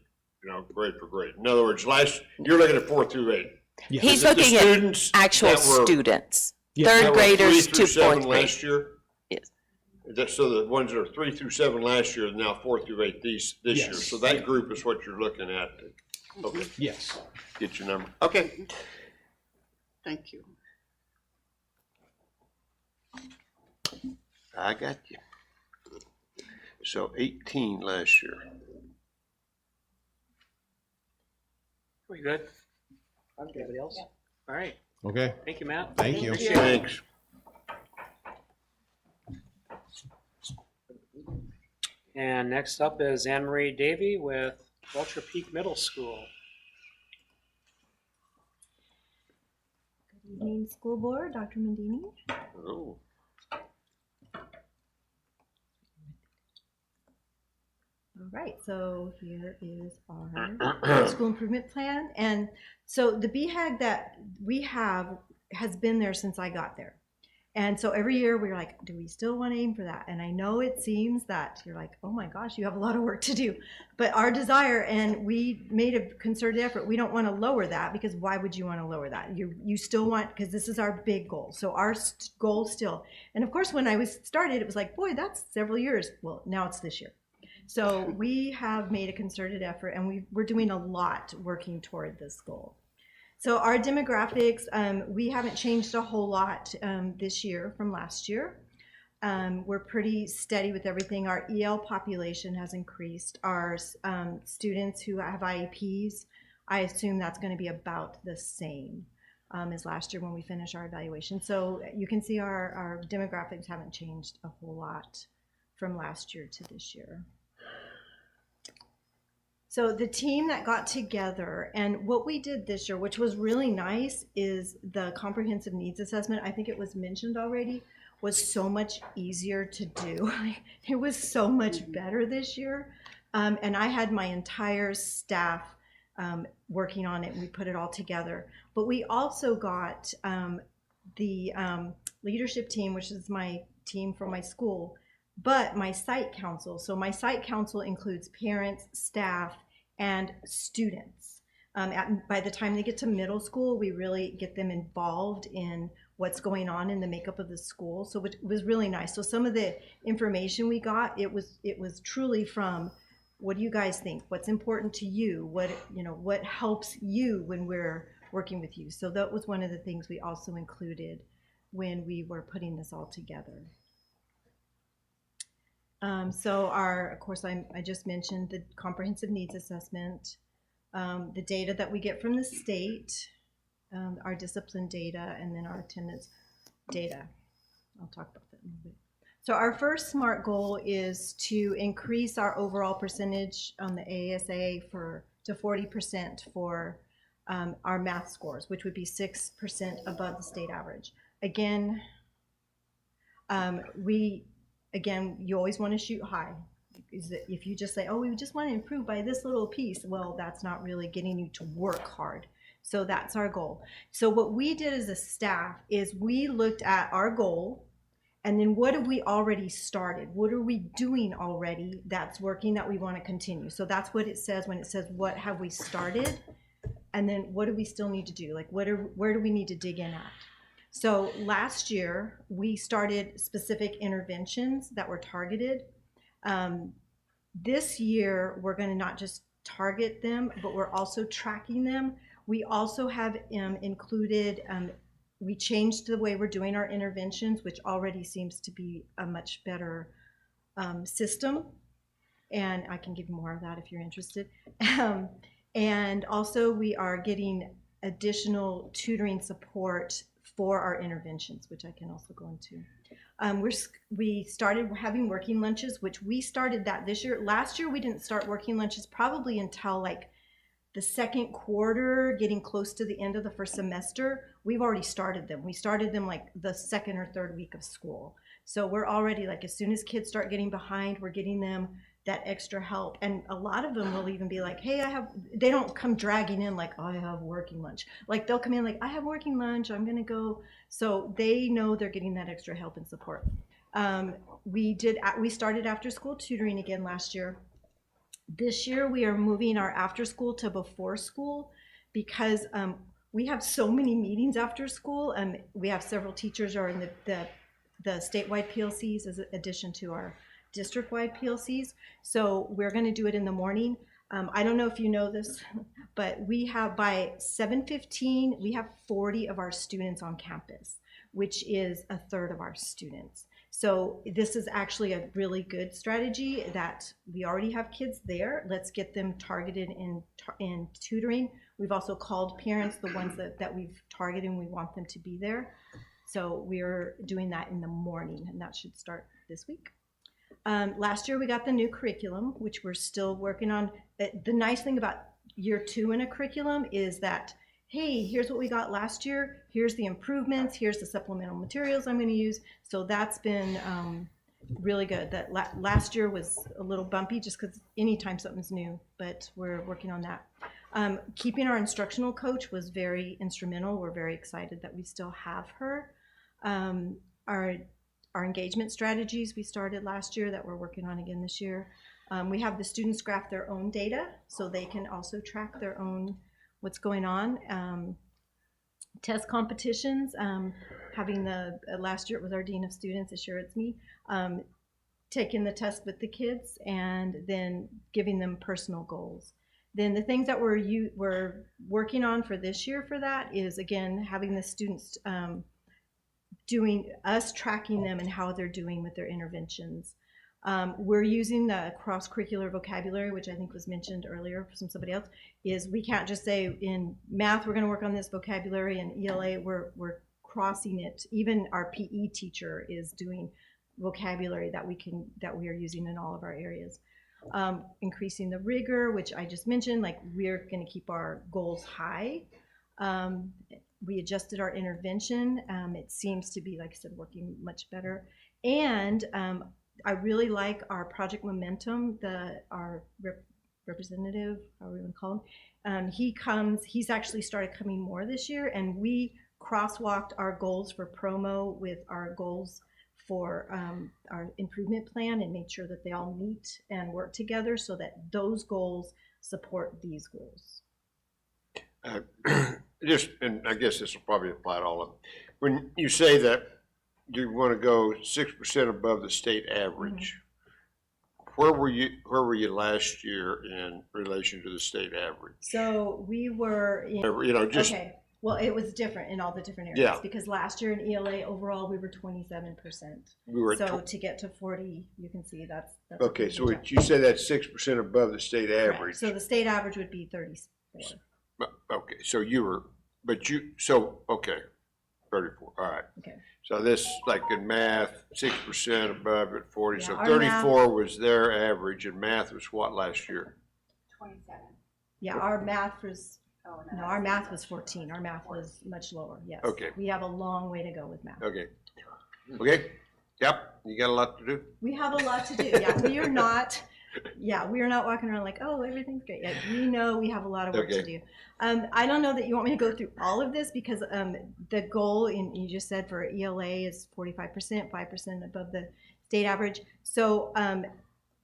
grade for grade? In other words, you're looking at 4th through 8th. Yeah. He's looking at actual students. Yeah. 3rd graders to 4th grade. Last year? Yes. So the ones that are 3 through 7 last year are now 4 through 8 this year. So that group is what you're looking at. Okay. Yes. Get your number. Okay. Thank you. I got you. So 18 last year. We good? Anybody else? All right. Okay. Thank you, Matt. Thank you. Thanks. And next up is Anne Marie Davy with Vulture Peak Middle School. Good evening, school board, Dr. Mendini. Oh. All right, so here is our school improvement plan. And so the BHAG that we have has been there since I got there. And so every year we're like, do we still want to aim for that? And I know it seems that you're like, oh my gosh, you have a lot of work to do. But our desire, and we made a concerted effort, we don't want to lower that, because why would you want to lower that? You still want, because this is our big goal. So our goal still, and of course when I was started, it was like, boy, that's several years. Well, now it's this year. So we have made a concerted effort, and we're doing a lot working toward this goal. So our demographics, we haven't changed a whole lot this year from last year. We're pretty steady with everything. Our EL population has increased. Our students who have IEPs, I assume that's going to be about the same as last year when we finish our evaluation. So you can see our demographics haven't changed a whole lot from last year to this year. So the team that got together, and what we did this year, which was really nice, is the comprehensive needs assessment. I think it was mentioned already, was so much easier to do. It was so much better this year. And I had my entire staff working on it, and we put it all together. But we also got the leadership team, which is my team for my school, but my site council. So my site council includes parents, staff, and students. By the time they get to middle school, we really get them involved in what's going on in the makeup of the school. So it was really nice. So some of the information we got, it was truly from, what do you guys think? What's important to you? What helps you when we're working with you? So that was one of the things we also included when we were putting this all together. So of course, I just mentioned the comprehensive needs assessment, the data that we get from the state, our discipline data, and then our attendance data. I'll talk about that in a little bit. So our first SMART goal is to increase our overall percentage on the ASA to 40% for our math scores, which would be 6% above the state average. Again, you always want to shoot high. If you just say, oh, we just want to improve by this little piece, well, that's not really getting you to work hard. So that's our goal. So what we did as a staff is we looked at our goal, and then what have we already started? What are we doing already that's working that we want to continue? So that's what it says when it says, what have we started? And then what do we still need to do? Like, where do we need to dig in at? So last year, we started specific interventions that were targeted. This year, we're going to not just target them, but we're also tracking them. We also have included, we changed the way we're doing our interventions, which already seems to be a much better system. And I can give more of that if you're interested. And also, we are getting additional tutoring support for our interventions, which I can also go into. We started having working lunches, which we started that this year. Last year, we didn't start working lunches probably until like the second quarter, getting close to the end of the first semester. We've already started them. We started them like the second or third week of school. So we're already, like, as soon as kids start getting behind, we're getting them that extra help. And a lot of them will even be like, hey, they don't come dragging in like, oh, I have working lunch. Like, they'll come in like, I have working lunch, I'm gonna go. So they know they're getting that extra help and support. We started after school tutoring again last year. This year we are moving our after school to before school because we have so many meetings after school, and we have several teachers are in the statewide PLCs as an addition to our district-wide PLCs. So we're going to do it in the morning. I don't know if you know this, but we have by 7:15, we have 40 of our students on campus, which is a third of our students. So this is actually a really good strategy that we already have kids there. Let's get them targeted in tutoring. We've also called parents, the ones that we've targeted and we want them to be there. So we're doing that in the morning, and that should start this week. Last year we got the new curriculum, which we're still working on. The nice thing about year 2 in a curriculum is that, hey, here's what we got last year, here's the improvements, here's the supplemental materials I'm going to use. So that's been really good. That last year was a little bumpy just because anytime something's new, but we're working on that. Keeping our instructional coach was very instrumental. We're very excited that we still have her. our engagement strategies we started last year that we're working on again this year. We have the students graph their own data so they can also track their own what's going on. Test competitions, having the last year it was our dean of students, this year it's me, taking the test with the kids and then giving them personal goals. Then the things that we're working on for this year for that is, again, having the students tracking them and how they're doing with their interventions. We're using the cross-curricular vocabulary, which I think was mentioned earlier from somebody else, is we can't just say in math we're going to work on this vocabulary, and ELA we're crossing it. Even our PE teacher is doing vocabulary that we are using in all of our areas. Increasing the rigor, which I just mentioned, like we're going to keep our goals high. We adjusted our intervention. It seems to be, like I said, working much better. And I really like our Project Momentum, our representative, however we want to call him. He's actually started coming more this year, and we crosswalked our goals for promo with our goals for our improvement plan and made sure that they all meet and work together so that those goals support these goals. And I guess this will probably apply to all of them. When you say that you want to go 6% above the state average, where were you last year in relation to the state average? So we were in, okay. Well, it was different in all the different areas because last year in ELA overall we were 27%. We were so to get to 40, you can see that's okay. So you say that's 6% above the state average. Right. So the state average would be 34. Okay, so okay, 34. All right. Okay. So this, like in math, 6% above at 40. Yeah, So our 34 was their average, and math was what last year? 27. Yeah, our math was. No, our math was 14. Our math was much lower. Yes. Okay. We have a long way to go with math. Okay. Okay. Yep. You got a lot to do. We have a lot to do. Yeah, we are not. Yeah, we are not walking around like, oh, everything's great. Yeah, we know we have a lot of work to do. I don't know that you want me to go through all of this because the goal, you just said for ELA is 45%, 5% above the state average. So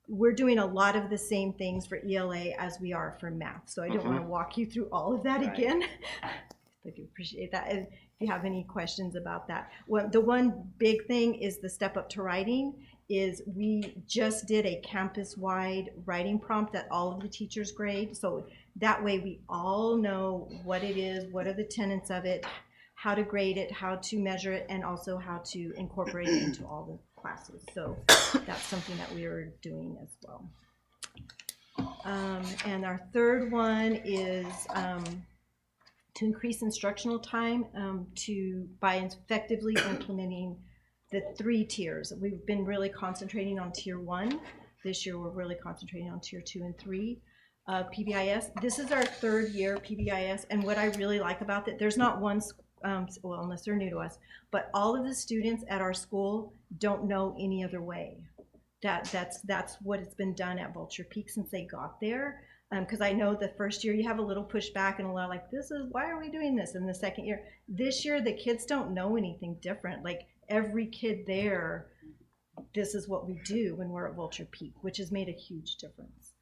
we're doing a lot of the same things for ELA as we are for math. So I don't want to walk you through all of that again. I do appreciate that. If you have any questions about that. The one big thing is the step up to writing. Is we just did a campus-wide writing prompt that all of the teachers grade. So that way we all know what it is, what are the tenets of it, how to grade it, how to measure it, and also how to incorporate it into all the classes. So that's something that we are doing as well. And our third one is to increase instructional time by effectively implementing the 3 tiers. We've been really concentrating on tier 1. This year we're really concentrating on tier 2 and 3. PBIS, this is our 3rd year PBIS, and what I really like about that, there's not one, well, unless they're new to us, but all of the students at our school don't know any other way. That's what it's been done at Vulture Peak since they got there. Because I know the first year you have a little pushback and a lot like, why are we doing this? And the second year, this year the kids don't know anything different. Like every kid there, this is what we do when we're at Vulture Peak, which has made a huge difference.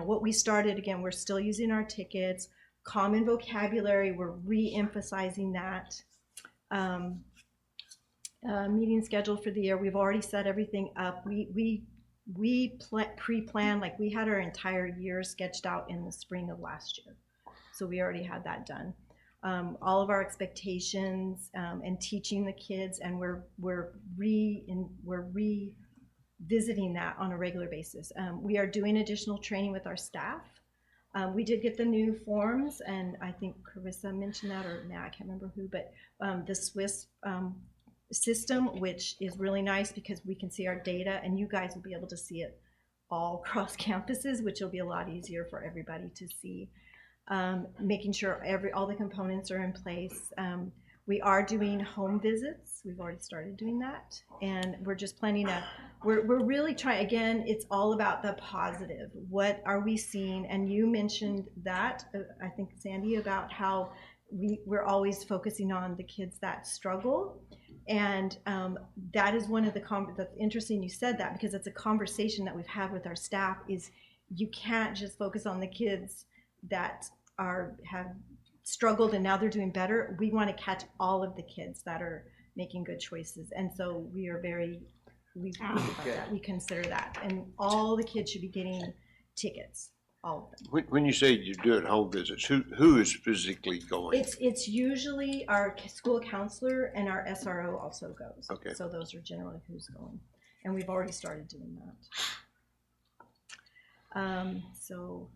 What we started, again, we're still using our tickets, common vocabulary, we're re-emphasizing that. Meeting schedule for the year, we've already set everything up. We pre-planned, like we had our entire year sketched out in the spring of last year. So we already had that done. All of our expectations and teaching the kids, and we're revisiting that on a regular basis. We are doing additional training with our staff. We did get the new forms, and I think Carissa mentioned that, or I can't remember who, but the Swiss system, which is really nice because we can see our data, and you guys will be able to see it all across campuses, which will be a lot easier for everybody to see. Making sure all the components are in place. We are doing home visits. We've already started doing that, and we're just planning we're really trying, again, it's all about the positive. What are we seeing? And you mentioned that, I think, Sandy, about how we're always focusing on the kids that struggle. And that is one of that's interesting you said that, because it's a conversation that we've had with our staff, is you can't just focus on the kids that have struggled and now they're doing better. We want to catch all of the kids that are making good choices. And so we are we think about that. We consider that. And all the kids should be getting tickets, all of them. When you say you do it home visits, who is physically going? It's usually our school counselor, and our SRO also goes. Okay. So those are generally who's going. And we've already started doing that. So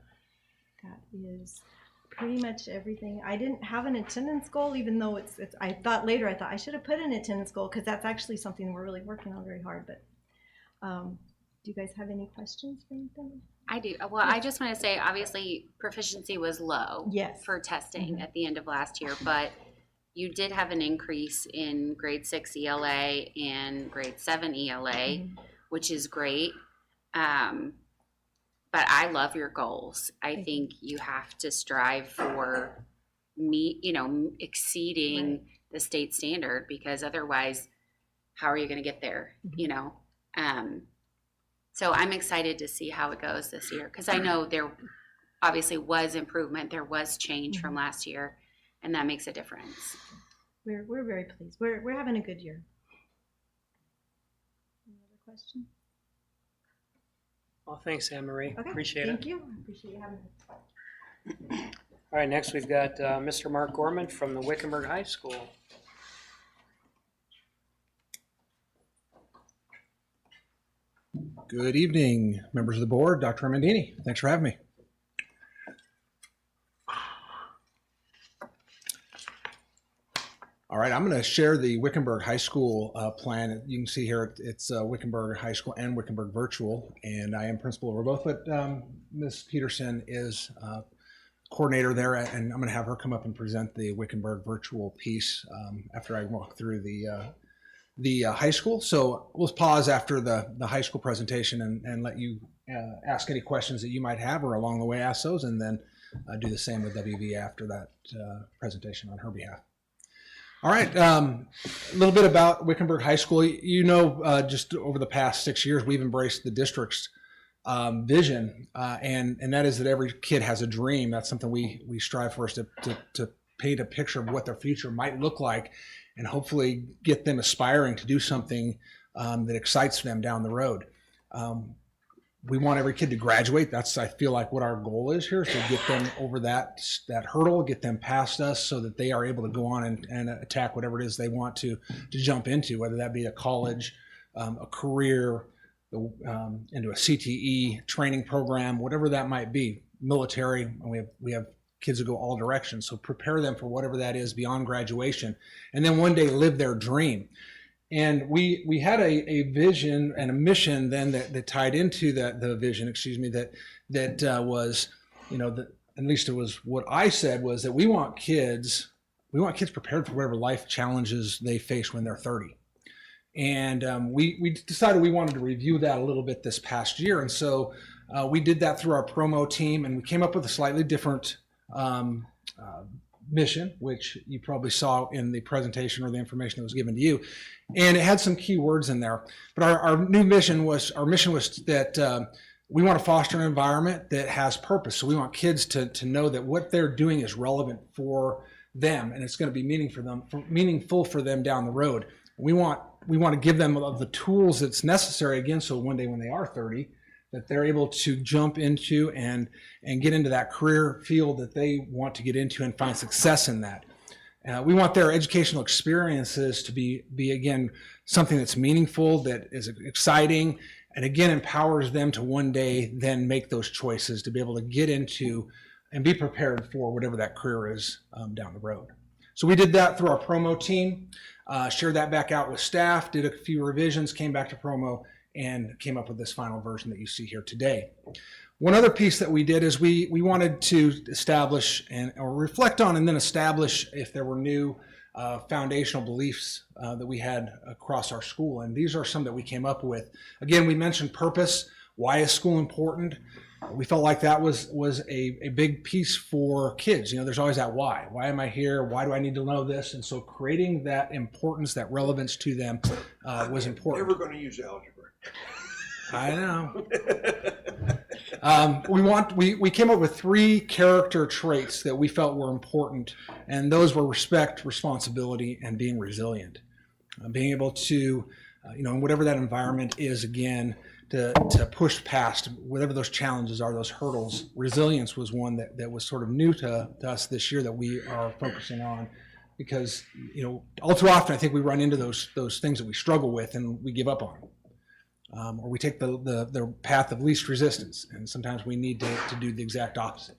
that is pretty much everything. I didn't have an attendance goal, even though I thought I should have put an attendance goal, because that's actually something we're really working on very hard. But do you guys have any questions for anything? I do. Well, I just want to say, obviously, proficiency was low Yes. for testing at the end of last year, but you did have an increase in grade 6 ELA and grade 7 ELA, which is great. But I love your goals. I think you have to strive for exceeding the state standard, because otherwise, how are you going to get there? So I'm excited to see how it goes this year, because I know there obviously was improvement. There was change from last year, and that makes a difference. We're very pleased. We're having a good year. Any other questions? Well, thanks, Anne Marie. Okay, Appreciate it. thank you. I appreciate you having me. All right, next we've got Mr. Mark Gorman from the Wickenburg High School. Good evening, members of the board, Dr. Amandini. Thanks for having me. All right, I'm going to share the Wickenburg High School plan. You can see here it's Wickenburg High School and Wickenburg Virtual, and I am principal over both, but Ms. Peterson is coordinator there, and I'm going to have her come up and present the Wickenburg Virtual piece after I walk through the high school. So we'll pause after the high school presentation and let you ask any questions that you might have, or along the way ask those, and then do the same with WV after that presentation on her behalf. All right, a little bit about Wickenburg High School. Just over the past 6 years, we've embraced the district's vision, and that is that every kid has a dream. That's something we strive for, is to paint a picture of what their future might look like, and hopefully get them aspiring to do something that excites them down the road. We want every kid to graduate. That's, I feel like, what our goal is here, is to get them over that hurdle, get them past us, so that they are able to go on and attack whatever it is they want to jump into, whether that be a college, a career, into a CTE training program, whatever that might be, military. And we have kids that go all directions. So prepare them for whatever that is beyond graduation, and then one day live their dream. And we had a vision and a mission then that tied into the vision, that was, at least it was what I said, was that we want kids prepared for whatever life challenges they face when they're 30. And we decided we wanted to review that a little bit this past year. And so we did that through our promo team, and we came up with a slightly different mission, which you probably saw in the presentation or the information that was given to you. And it had some key words in there. But our mission was that we want to foster an environment that has purpose. So we want kids to know that what they're doing is relevant for them, and it's going to be meaningful for them down the road. We want to give them the tools that's necessary, again, so one day when they are 30, that they're able to jump into and get into that career field that they want to get into and find success in that. We want their educational experiences to be again, something that's meaningful, that is exciting, and again, empowers them to one day then make those choices to be able to get into and be prepared for whatever that career is down the road. So we did that through our promo team, shared that back out with staff, did a few revisions, came back to promo, and came up with this final version that you see here today. One other piece that we did is we wanted to establish or reflect on and then establish if there were new foundational beliefs that we had across our school. And these are some that we came up with. Again, we mentioned purpose. Why is school important? We felt like that was a big piece for kids. You know, there's always that why. Why am I here? Why do I need to know this? And so creating that importance, that relevance to them was important. Never going to use algebra. I know. We came up with 3 character traits that we felt were important, and those were respect, responsibility, and being resilient. Being able to, in whatever that environment is, again, to push past whatever those challenges are, those hurdles. Resilience was one that was sort of new to us this year that we are focusing on, because all too often I think we run into those things that we struggle with and we give up on. Or we take the path of least resistance, and sometimes we need to do the exact opposite.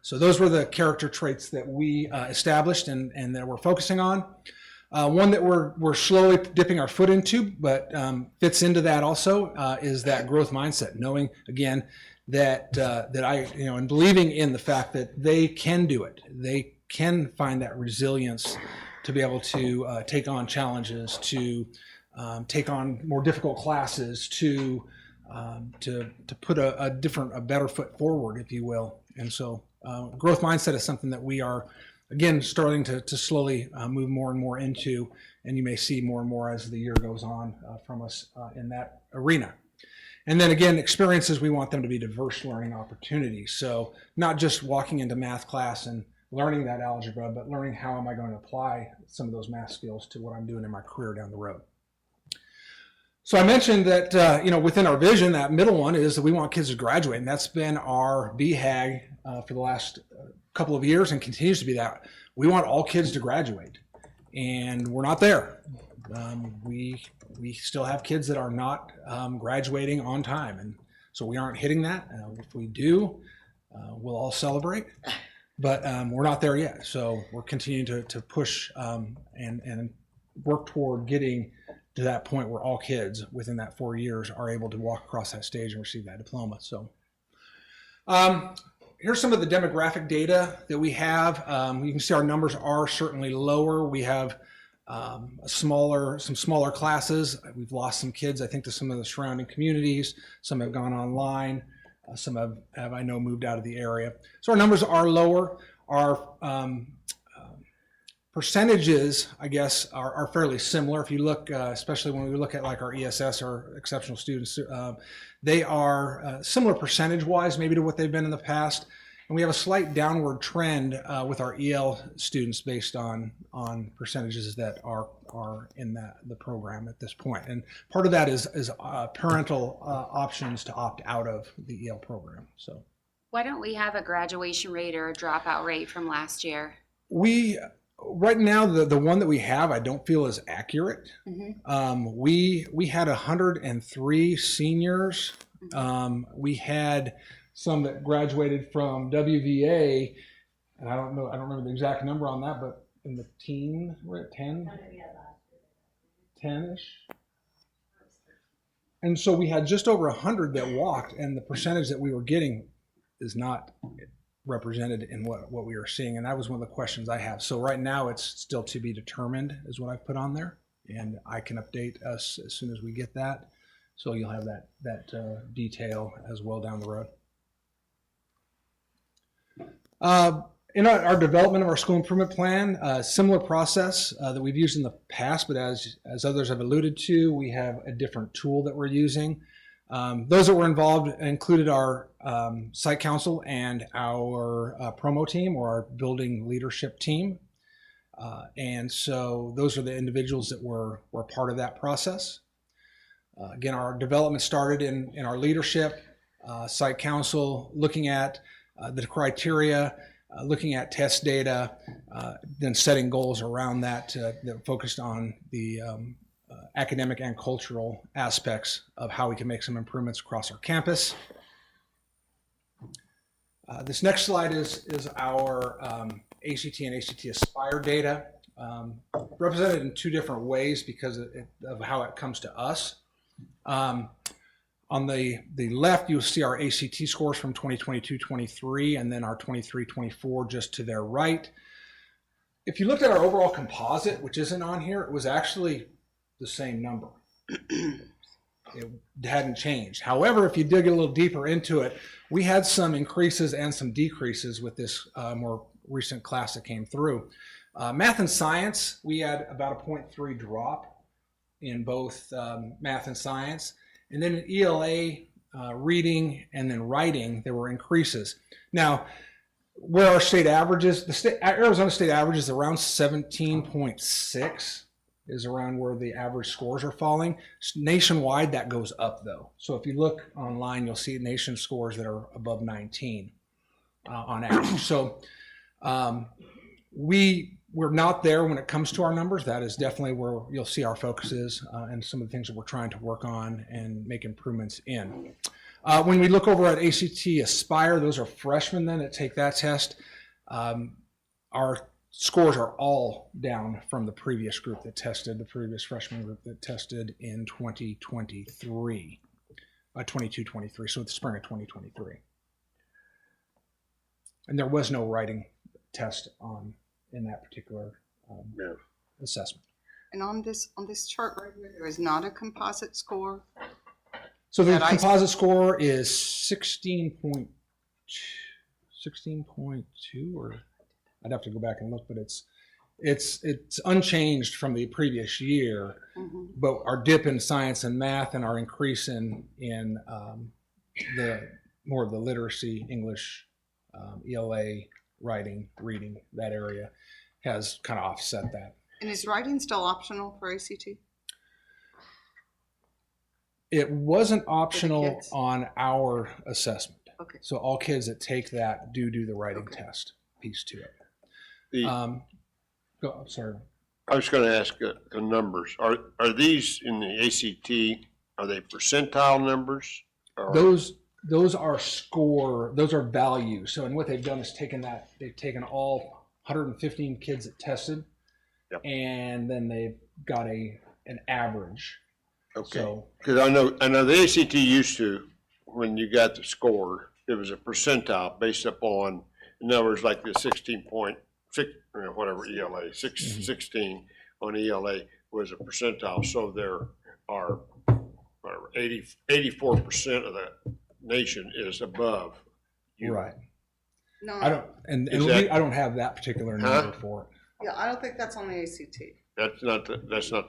So those were the character traits that we established and that we're focusing on. One that we're slowly dipping our foot into, but fits into that also, is that growth mindset. Knowing again that and believing in the fact that they can do it, they can find that resilience to be able to take on challenges, to take on more difficult classes, to put a better foot forward, if you will. And so growth mindset is something that we are, again, starting to slowly move more and more into, and you may see more and more as the year goes on from us in that arena. And then again, experiences, we want them to be diverse learning opportunities. So not just walking into math class and learning that algebra, but learning how am I going to apply some of those math skills to what I'm doing in my career down the road. So I mentioned that, within our vision, that middle one is that we want kids to graduate, and that's been our BHAG for the last couple of years and continues to be that. We want all kids to graduate, and we're not there. We still have kids that are not graduating on time, and so we aren't hitting that. If we do, we'll all celebrate, but we're not there yet. So we're continuing to push and work toward getting to that point where all kids within that 4 years are able to walk across that stage and receive that diploma. So here's some of the demographic data that we have. You can see our numbers are certainly lower. We have some smaller classes. We've lost some kids, I think, to some of the surrounding communities. Some have gone online. Some have, I know, moved out of the area. So our numbers are lower. Our percentages, I guess, are fairly similar. If you look, especially when we look at like our ESS or exceptional students, they are similar percentage-wise maybe to what they've been in the past. And we have a slight downward trend with our EL students based on percentages that are in the program at this point. And part of that is parental options to opt out of the EL program. So Why don't we have a graduation rate or a dropout rate from last year? Right now, the one that we have, I don't feel is accurate. Mm-hmm. We had 103 seniors. We had some that graduated from WVA, and I don't remember the exact number on that, but in the teen, we're at 10-ish. And so we had just over 100 that walked, and the percentage that we were getting is not represented in what we are seeing, and that was one of the questions I have. So right now it's still to be determined is what I've put on there, and I can update us as soon as we get that, so you'll have that detail as well down the road. In our development of our school improvement plan, similar process that we've used in the past, but as others have alluded to, we have a different tool that we're using. Those that were involved included our site council and our promo team, or our building leadership team. And so those are the individuals that were part of that process. Again, our development started in our leadership, site council, looking at the criteria, looking at test data, then setting goals around that that focused on the academic and cultural aspects of how we can make some improvements across our campus. This next slide is our ACT and ACT Aspire data, represented in two different ways because of how it comes to us. On the left, you'll see our ACT scores from 2022-23, and then our 23-24 just to their right. If you looked at our overall composite, which isn't on here, it was actually the same number. it hadn't changed. However, if you dig a little deeper into it, we had some increases and some decreases with this more recent class that came through. Math and science, we had about a 0.3 drop in both math and science. And then in ELA, reading, and then writing, there were increases. Now, where our state averages, Arizona state average is around 17.6 is around where the average scores are falling. Nationwide, that goes up though. So if you look online, you'll see nation scores that are above 19 on average. So we're not there when it comes to our numbers. That is definitely where you'll see our focus is and some of the things that we're trying to work on and make improvements in. When we look over at ACT Aspire, those are freshmen then that take that test. Our scores are all down from the previous group that tested, the previous freshman group that tested in 2023, 22-23, so the spring of 2023. And there was no writing test in that particular assessment. And on this chart right here, there is not a composite score. So the composite score is 16.2, or I'd have to go back and look, but it's unchanged from the previous year. Mm-hmm. But our dip in science and math and our increase in the more of the literacy, English, ELA, writing, reading, that area has kind of offset that. And is writing still optional for ACT? It wasn't optional kids? on our assessment. Okay. So all kids that take that do the writing test piece to it. I'm sorry. I was going to ask the numbers. Are these in the ACT? Are they percentile numbers? Or? Those are those are values. So, and what they've done is they've taken all 115 kids that tested, yep. And then they've got an average. Okay. Because I know the ACT used to, when you got the score, it was a percentile based upon, in other words, like the 16.6, whatever ELA, 16 on ELA was a percentile. So there are 84% of the nation is above you. Right. No, I don't, and I don't have that particular number for it. Yeah, I don't think that's on the ACT. That's not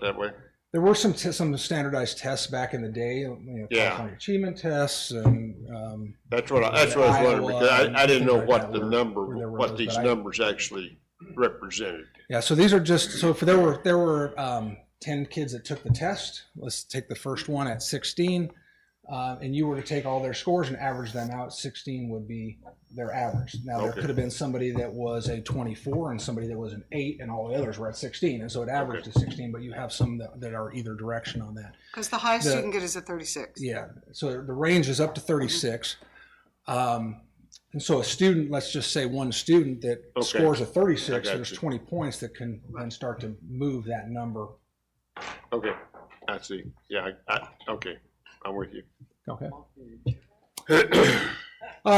that way. There were some standardized tests back in the day, California achievement tests, and that's what I was wondering, because I didn't know what the what these numbers actually represented. Yeah, so these are just there were 10 kids that took the test. Let's take the first one at 16, and you were to take all their scores and average them out. 16 would be their average. Now there could have been somebody that was a 24 and somebody that was an 8, and all the others were at 16, and so it averaged to 16. But you have some that are either direction on that. Because the highest you can get is a 36. Yeah, so the range is up to 36. And so a student, let's just say one student that scores a 36, there's 20 points that can then start to move that number. Okay, I see. Yeah, okay, I'm with you. Okay.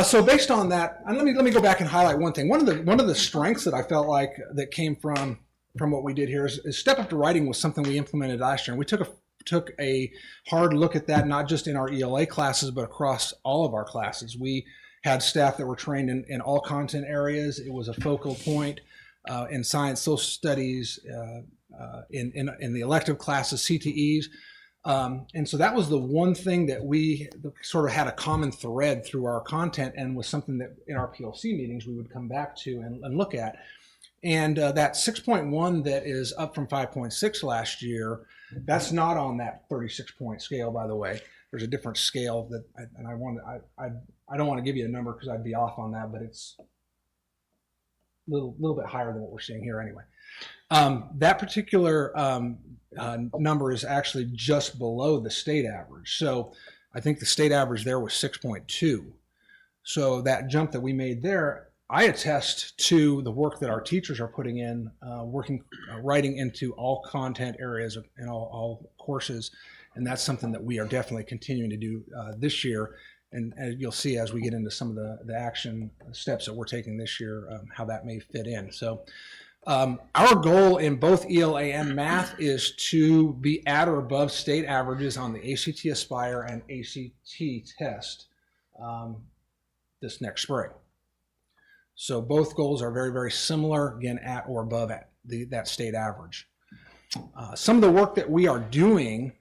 So based on that, and let me go back and highlight one thing. One of the strengths that I felt like that came from what we did here is Step Up to Writing was something we implemented last year, and we took a hard look at that, not just in our ELA classes, but across all of our classes. We had staff that were trained in all content areas. It was a focal point in science, social studies, in the elective classes, CTEs. And so that was the one thing that we sort of had a common thread through our content, and was something that in our PLC meetings we would come back to and look at. And that 6.1 that is up from 5.6 last year, that's not on that 36-point scale, by the way. There's a different scale that, I don't want to give you a number because I'd be off on that, but it's a little bit higher than what we're seeing here anyway. That particular number is actually just below the state average. So I think the state average there was 6.2. So that jump that we made there, I attest to the work that our teachers are putting in, writing into all content areas and all courses. And that's something that we are definitely continuing to do this year. And as you'll see as we get into some of the action steps that we're taking this year, how that may fit in. So Our goal in both ELA and math is to be at or above state averages on the ACT Aspire and ACT test this next spring. So both goals are very, very similar, again, at or above that state average. Some of the work that we are doing,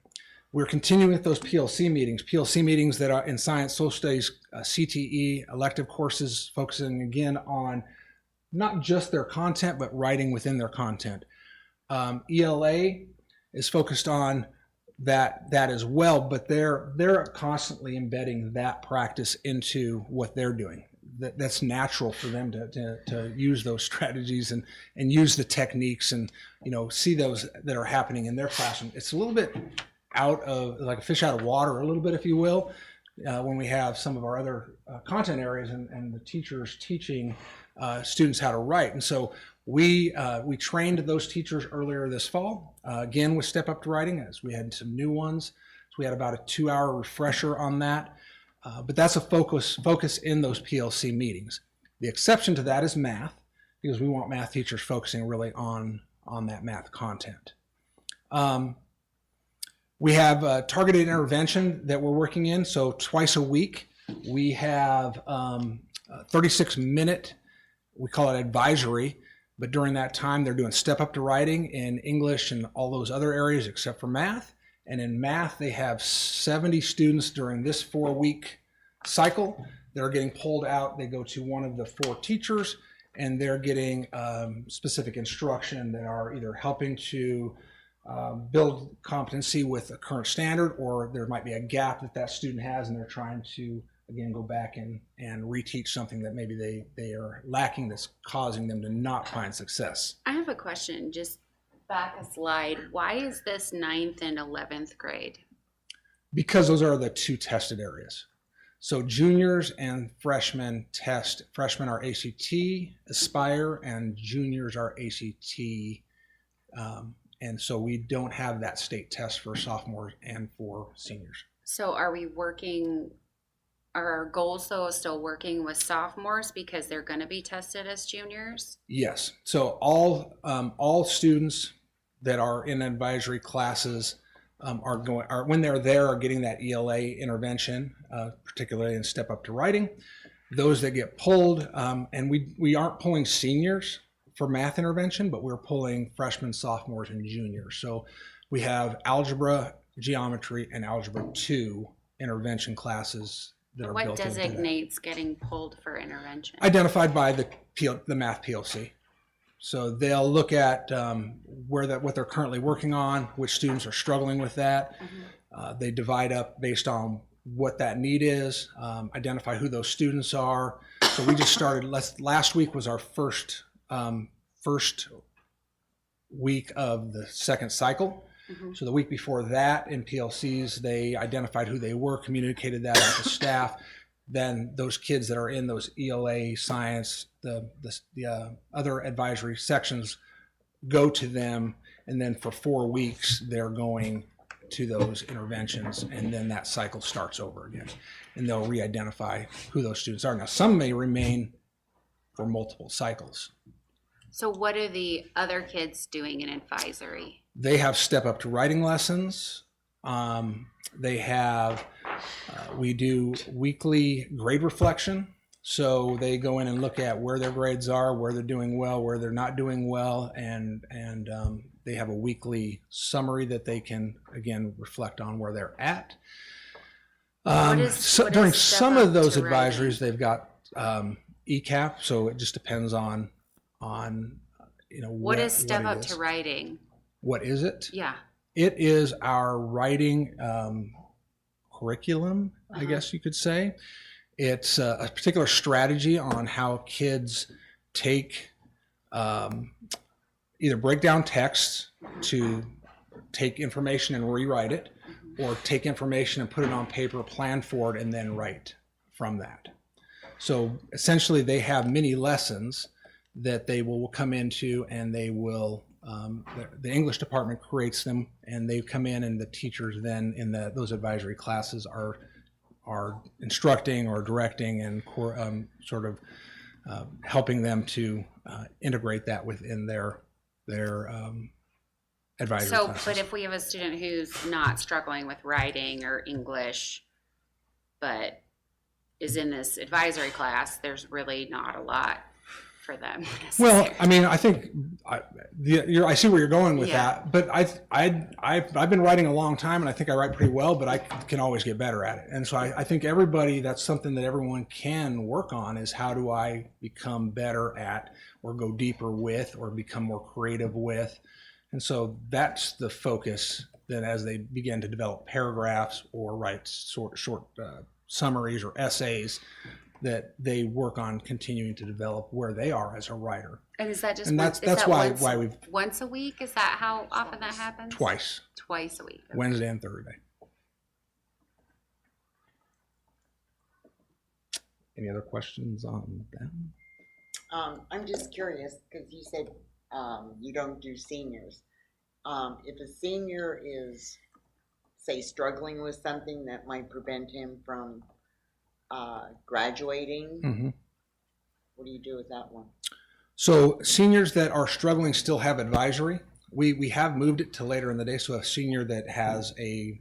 we're continuing with those PLC meetings that are in science, social studies, CTE, elective courses, focusing again on not just their content, but writing within their content. ELA is focused on that as well, but they're constantly embedding that practice into what they're doing. That's natural for them to use those strategies and use the techniques and, you know, see those that are happening in their classroom. It's a little bit out of, like a fish out of water, a little bit, if you will, when we have some of our other content areas and the teachers teaching students how to write. And so we trained those teachers earlier this fall, again with Step Up to Writing, as we had some new ones. So we had about a 2-hour refresher on that. But that's a focus in those PLC meetings. The exception to that is math, because we want math teachers focusing really on that math content. We have targeted intervention that we're working in. So twice a week, we have 36-minute, we call it advisory, but during that time, they're doing Step Up to Writing in English and all those other areas except for math. And in math, they have 70 students during this 4-week cycle that are getting pulled out. They go to one of the 4 teachers, and they're getting specific instruction that are either helping to build competency with a current standard, or there might be a gap that student has, and they're trying to, again, go back and reteach something that maybe they are lacking that's causing them to not find success. I have a question, just back a slide. Why is this 9th and 11th grade? Because those are the 2 tested areas. So juniors and freshmen test. Freshmen are ACT, Aspire, and juniors are ACT. And so we don't have that state test for sophomores and for seniors. So are our goals though still working with sophomores because they're going to be tested as juniors? Yes. So all students that are in advisory classes are when they're there are getting that ELA intervention, particularly in Step Up to Writing. Those that get pulled, and we aren't pulling seniors for math intervention, but we're pulling freshmen, sophomores, and juniors. So we have algebra, geometry, and algebra 2 intervention classes that are What built into that. designates getting pulled for intervention? Identified by the math PLC. So they'll look at what they're currently working on, which students are struggling with that. They divide up based on what that need is, identify who those students are. So we just started, last week was our first week of the second cycle. So the week before that in PLCs, they identified who they were, communicated that out to staff. Then those kids that are in those ELA, science, the other advisory sections go to them, and then for 4 weeks they're going to those interventions, and then that cycle starts over again, and they'll re-identify who those students are. Now some may remain for multiple cycles. So what are the other kids doing in advisory? They have Step Up to Writing lessons. They have, we do weekly grade reflection. So they go in and look at where their grades are, where they're doing well, where they're not doing well, and they have a weekly summary that they can, again, reflect on where they're at. During some of those advisories, they've got ECAP, so it just depends on what is Step Up to Writing? What is it? Yeah. It is our writing curriculum, I guess you could say. It's a particular strategy on how kids take either break down texts to take information and rewrite it, or take information and put it on paper, plan for it, and then write from that. So essentially they have mini lessons that they will come into, and they will, the English department creates them, and they come in, and the teachers then in those advisory classes are instructing or directing and sort of helping them to integrate that within their advisory So, classes. but if we have a student who's not struggling with writing or English, but is in this advisory class, there's really not a lot for them. Well, necessarily. I mean, I think I see where you're going with Yeah. that, but I've been writing a long time, and I think I write pretty well, but I can always get better at it. And so I think everybody, that's something that everyone can work on, is how do I become better at, or go deeper with, or become more creative with. And so that's the focus then as they begin to develop paragraphs or write short summaries or essays, that they work on continuing to develop where they are as a writer. And is that just And once, that's is that why once, we've once a week? Is that how often that happens? twice, Twice a week. Okay. Wednesday and Thursday. Any other questions on that? I'm just curious, because you said, you don't do seniors. If a senior is, say, struggling with something that might prevent him from, graduating, Mm-hmm. what do you do with that one? So seniors that are struggling still have advisory. We have moved it to later in the day, so a senior that has a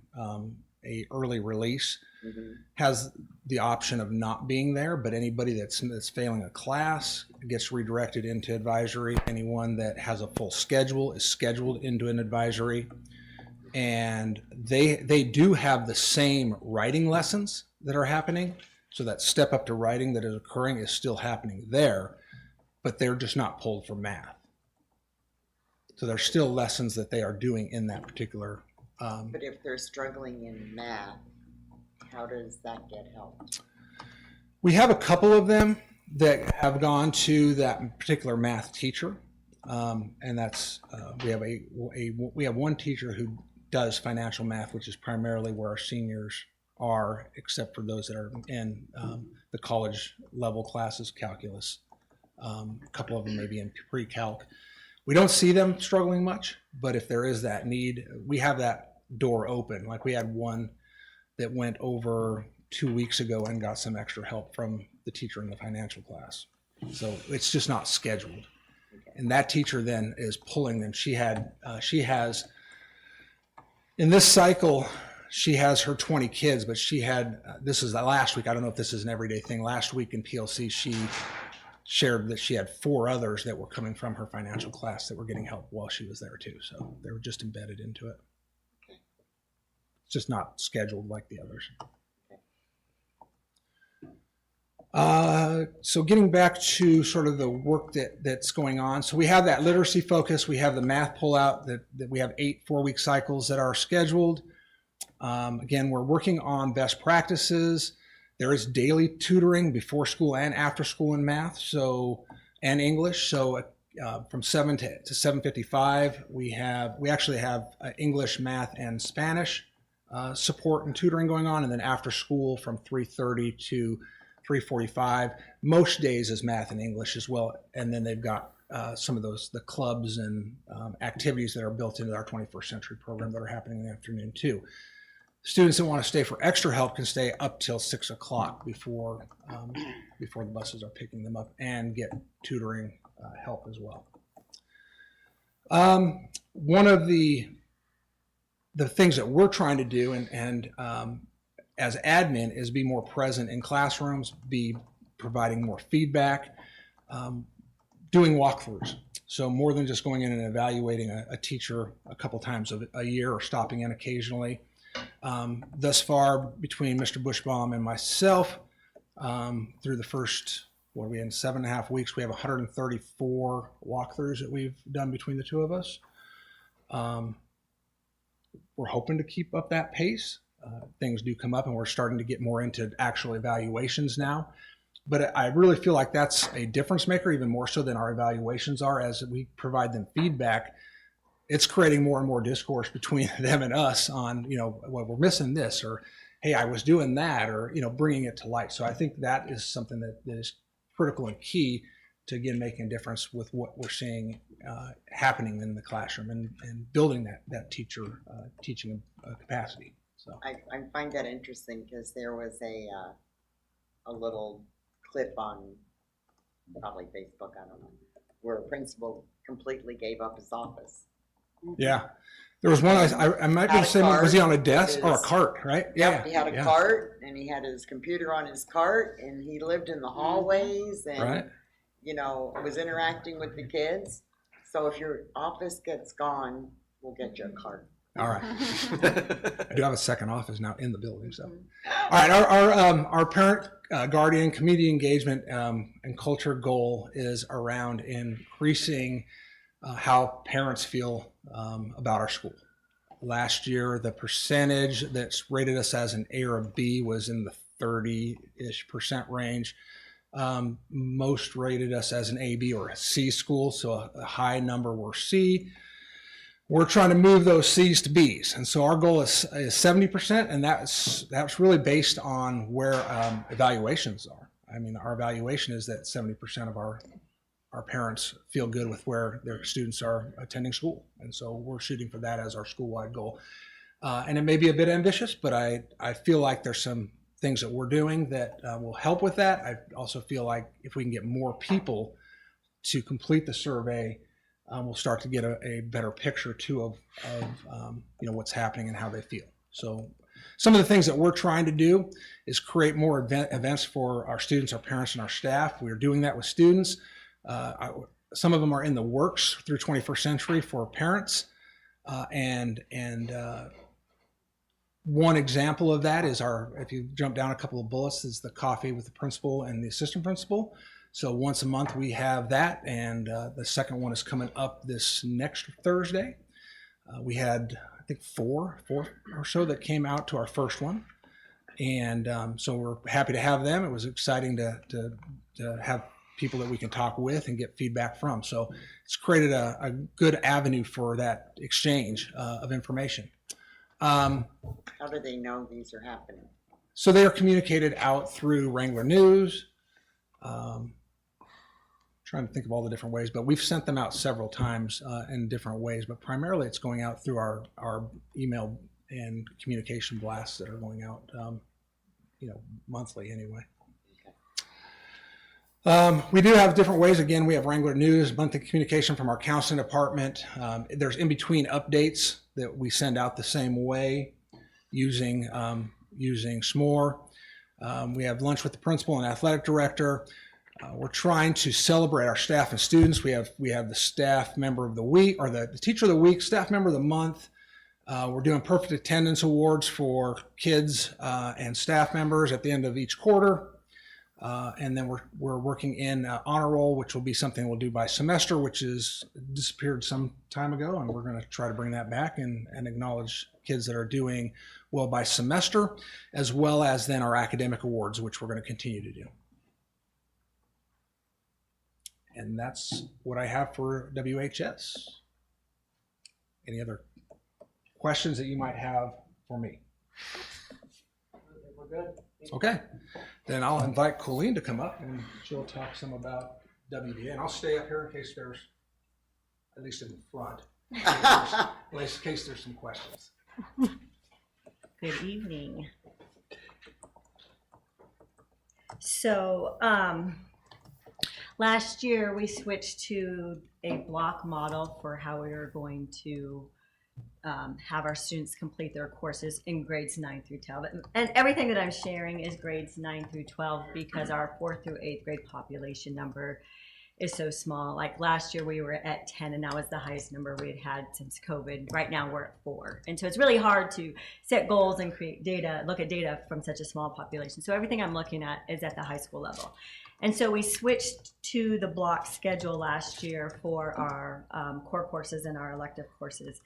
early release has the option of not being there, but anybody that's failing a class gets redirected into advisory. Anyone that has a full schedule is scheduled into an advisory. And they do have the same writing lessons that are happening. So that step up to writing that is occurring is still happening there, but they're just not pulled for math. So there's still lessons that they are doing in that particular. But if they're struggling in math, how does that get helped? We have a couple of them that have gone to that particular math teacher, and that's we have one teacher who does financial math, which is primarily where our seniors are, except for those that are in the college level classes, calculus. A couple of them maybe in pre-calc. We don't see them struggling much, but if there is that need, we have that door open. Like we had one that went over 2 weeks ago and got some extra help from the teacher in the financial class. So it's just not scheduled. And that teacher then is pulling them. She has, in this cycle, she has her 20 kids, but she had, this is the last week, I don't know if this is an everyday thing. Last week in PLC, she shared that she had 4 others that were coming from her financial class that were getting help while she was there too. So they were just embedded into it. It's just not scheduled like the others. So getting back to sort of the work that's going on. So we have that literacy focus. We have the math pullout that we have 8 4-week cycles that are scheduled. Again, we're working on best practices. There is daily tutoring before school and after school in math, and English. So from 7 to 7:55, we actually have English, math, and Spanish support and tutoring going on, and then after school from 3:30 to 3:45. Most days is math and English as well, and then they've got some of the clubs and activities that are built into our 21st Century program that are happening in the afternoon too. Students that want to stay for extra help can stay up till 6 o'clock before the buses are picking them up, and get tutoring help as well. One of the things that we're trying to do, and as admin, is be more present in classrooms, be providing more feedback, doing walkthroughs. So more than just going in and evaluating a teacher a couple times a year or stopping in occasionally. Thus far, between Mr. Bushbaum and myself, through the first, what are we in, 7.5 weeks, we have 134 walkthroughs that we've done between the two of us. We're hoping to keep up that pace. Things do come up, and we're starting to get more into actual evaluations now. But I really feel like that's a difference maker, even more so than our evaluations are. As we provide them feedback, it's creating more and more discourse between them and us on, well, we're missing this, or, hey, I was doing that, or, bringing it to light. So I think that is something that is critical and key to, again, making a difference with what we're seeing happening in the classroom, and building that teacher teaching capacity. So I find that interesting, because there was a little clip on probably Facebook, I don't know, where a principal completely gave up his office. Yeah. There was one, I might be Had a saying, was he on a cart desk with or a his- cart, right? Yep, he had a yeah. cart, and he had his computer on his cart, and he lived in the hallways, and, Right. you know, was interacting with the kids. So if your office gets gone, we'll get you a cart. All right. I do have a second office now in the building, so. All right, our parent, guardian, community engagement, and culture goal is around increasing how parents feel about our school. Last year, the percentage that's rated us as an A or a B was in the 30-ish% range. Most rated us as an A, B, or a C school, so a high number were C. We're trying to move those C's to B's, and so our goal is 70%, and that's really based on where evaluations are. I mean, our evaluation is that 70% of our parents feel good with where their students are attending school, and so we're shooting for that as our school-wide goal. And it may be a bit ambitious, but I feel like there's some things that we're doing that will help with that. I also feel like if we can get more people to complete the survey, we'll start to get a better picture too of you know, what's happening and how they feel. So some of the things that we're trying to do is create more events for our students, our parents, and our staff. We're doing that with students. Some of them are in the works through 21st Century for parents. One example of that is if you jump down a couple of bullets, is the coffee with the principal and the assistant principal. So once a month we have that, and the second one is coming up this next Thursday. We had, I think, four or so that came out to our first one. And so we're happy to have them. It was exciting to have people that we can talk with and get feedback from. So it's created a good avenue for that exchange of information. How do they know these are happening? So they are communicated out through Wrangler News. Trying to think of all the different ways, but we've sent them out several times in different ways, but primarily it's going out through our email and communication blasts that are going out, you know, monthly anyway. We do have different ways. Again, we have Wrangler News, monthly communication from our counseling department. There's in-between updates that we send out the same way using SMORE. We have lunch with the principal and athletic director. We're trying to celebrate our staff and students. We have the staff member of the week, or the teacher of the week, staff member of the month. We're doing perfect attendance awards for kids and staff members at the end of each quarter. And then we're working in honor roll, which will be something we'll do by semester, which is disappeared some time ago, and we're going to try to bring that back and acknowledge kids that are doing well by semester, as well as then our academic awards, which we're going to continue to do. And that's what I have for WHS. Any other questions that you might have for me? We're good. Okay, then I'll invite Colleen to come up and she'll talk some about WDA, and I'll stay up here in case there's, at least in the front, in case there's some questions. Good evening. So, last year we switched to a block model for how we were going to have our students complete their courses in grades 9 through 12. And everything that I'm sharing is grades 9 through 12 because our 4th through 8th grade population number is so small. Like last year we were at 10, and that was the highest number we had since COVID. Right now we're at 4. And so it's really hard to set goals and create data, look at data from such a small population. So everything I'm looking at is at the high school level. And so we switched to the block schedule last year for our core courses and our elective courses.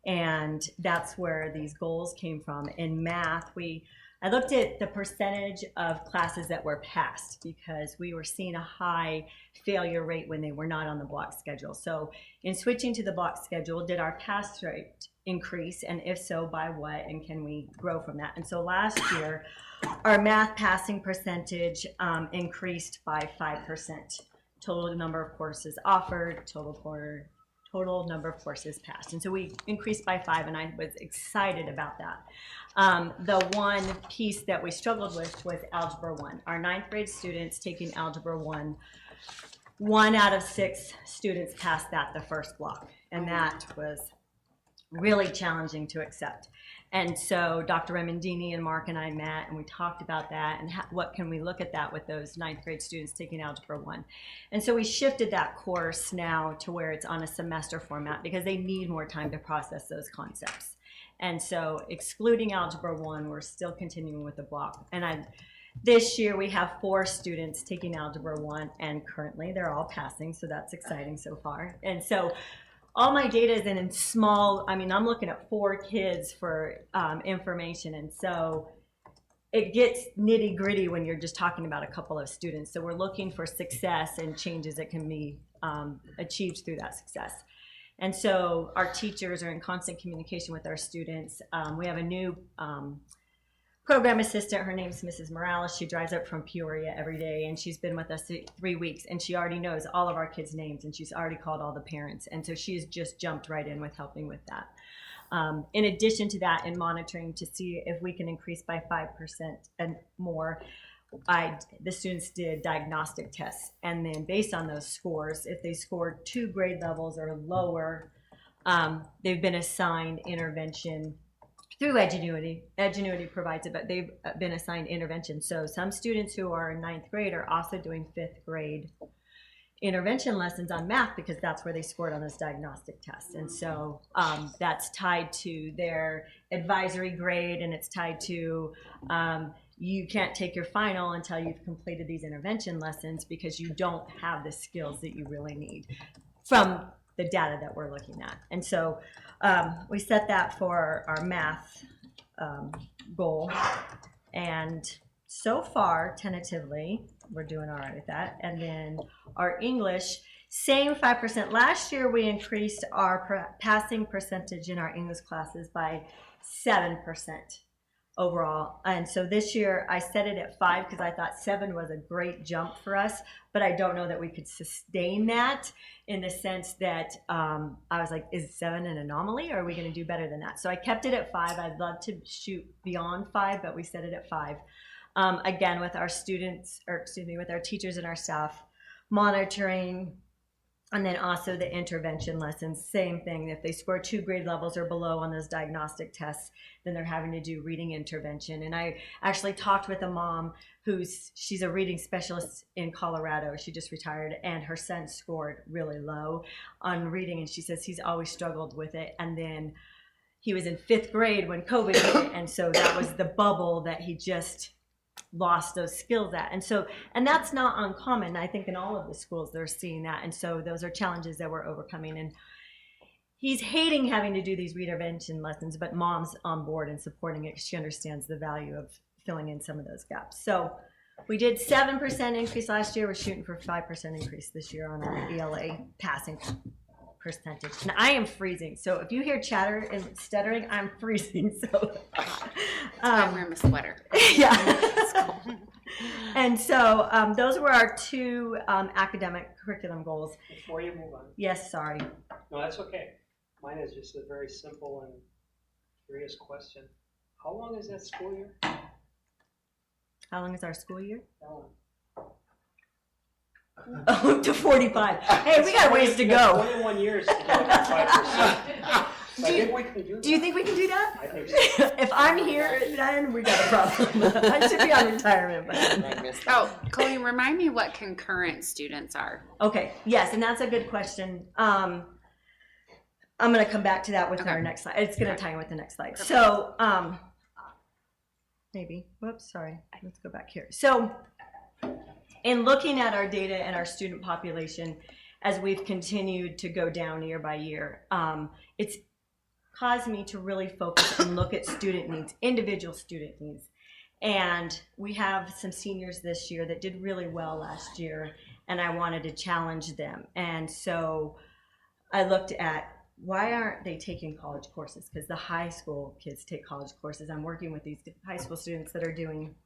And that's where these goals came from. In math, I looked at the percentage of classes that were passed because we were seeing a high failure rate when they were not on the block schedule. So in switching to the block schedule, did our pass rate increase? And if so, by what? And can we grow from that? And so last year, our math passing percentage increased by 5%. Total number of courses offered, total number of courses passed. And so we increased by 5, and I was excited about that. The one piece that we struggled with was Algebra 1. Our 9th grade students taking Algebra 1 1 out of 6 students passed that the first block, and that was really challenging to accept. And so Dr. Remendini and Mark and I met, and we talked about that and what can we look at that with those 9th grade students taking Algebra 1. And so we shifted that course now to where it's on a semester format because they need more time to process those concepts. And so excluding Algebra 1, we're still continuing with the block. And this year we have 4 students taking Algebra 1, and currently they're all passing, so that's exciting so far. And so all my data is in small, I mean, I'm looking at 4 kids for information, and so it gets nitty gritty when you're just talking about a couple of students. So we're looking for success and changes that can be achieved through that success. And so our teachers are in constant communication with our students. We have a new program assistant. Her name's Mrs. Morales. She drives up from Peoria every day, and she's been with us 3 weeks, and she already knows all of our kids' names, and she's already called all the parents. And so she's just jumped right in with helping with that. In addition to that, in monitoring to see if we can increase by 5% and more, the students did diagnostic tests, and then based on those scores, if they scored 2 grade levels or lower, they've been assigned intervention through Edgenuity. Edgenuity provides it, but they've been assigned intervention. So some students who are in 9th grade are also doing 5th grade intervention lessons on math because that's where they scored on those diagnostic tests. And so that's tied to their advisory grade, and it's tied to you can't take your final until you've completed these intervention lessons because you don't have the skills that you really need from the data that we're looking at. And so we set that for our math goal, and so far, tentatively, we're doing all right with that. And then our English, same 5%. Last year, we increased our passing percentage in our English classes by 7% overall. And so this year, I set it at 5 because I thought 7 was a great jump for us, but I don't know that we could sustain that in the sense that I was like, is 7 an anomaly, or are we going to do better than that? So I kept it at 5. I'd love to shoot beyond 5, but we set it at 5. Again, with our students, or excuse me, with our teachers and our staff, monitoring, and then also the intervention lessons, same thing. If they score 2 grade levels or below on those diagnostic tests, then they're having to do reading intervention. And I actually talked with a mom she's a reading specialist in Colorado. She just retired, and her son scored really low on reading, and she says he's always struggled with it. And then he was in 5th grade when COVID hit, and so that was the bubble that he just lost those skills at. And that's not uncommon. I think in all of the schools they're seeing that. And so those are challenges that we're overcoming. And he's hating having to do these reintervention lessons, but mom's on board and supporting it because she understands the value of filling in some of those gaps. So we did 7% increase last year. We're shooting for 5% increase this year on our ELA passing percentage. And I am freezing. So if you hear chatter and stuttering, I'm freezing. So I'm wearing a sweater. Yeah. And so those were our 2 academic curriculum goals. Before you move on. Yes, sorry. No, that's okay. Mine is just a very simple and curious question. How long is that school year? How long is our school year? That one. Oh, to 45. Hey, we got ways to go. 21 years to get up to 5%. I think we can do that. Do you think we can do that? I think so. If I'm here, then we got a problem. I should be on retirement, but Oh, Chloe, remind me what concurrent students are. okay. Yes, and that's a good question. I'm going to come back to that with our next slide. It's going to tie in with the next slide. So, maybe. Whoops, sorry. Let's go back here. So, in looking at our data and our student population, as we've continued to go down year by year, it's caused me to really focus and look at student needs, individual student needs. And we have some seniors this year that did really well last year, and I wanted to challenge them. And so I looked at why aren't they taking college courses? Because the high school kids take college courses. I'm working with these high school students that are doing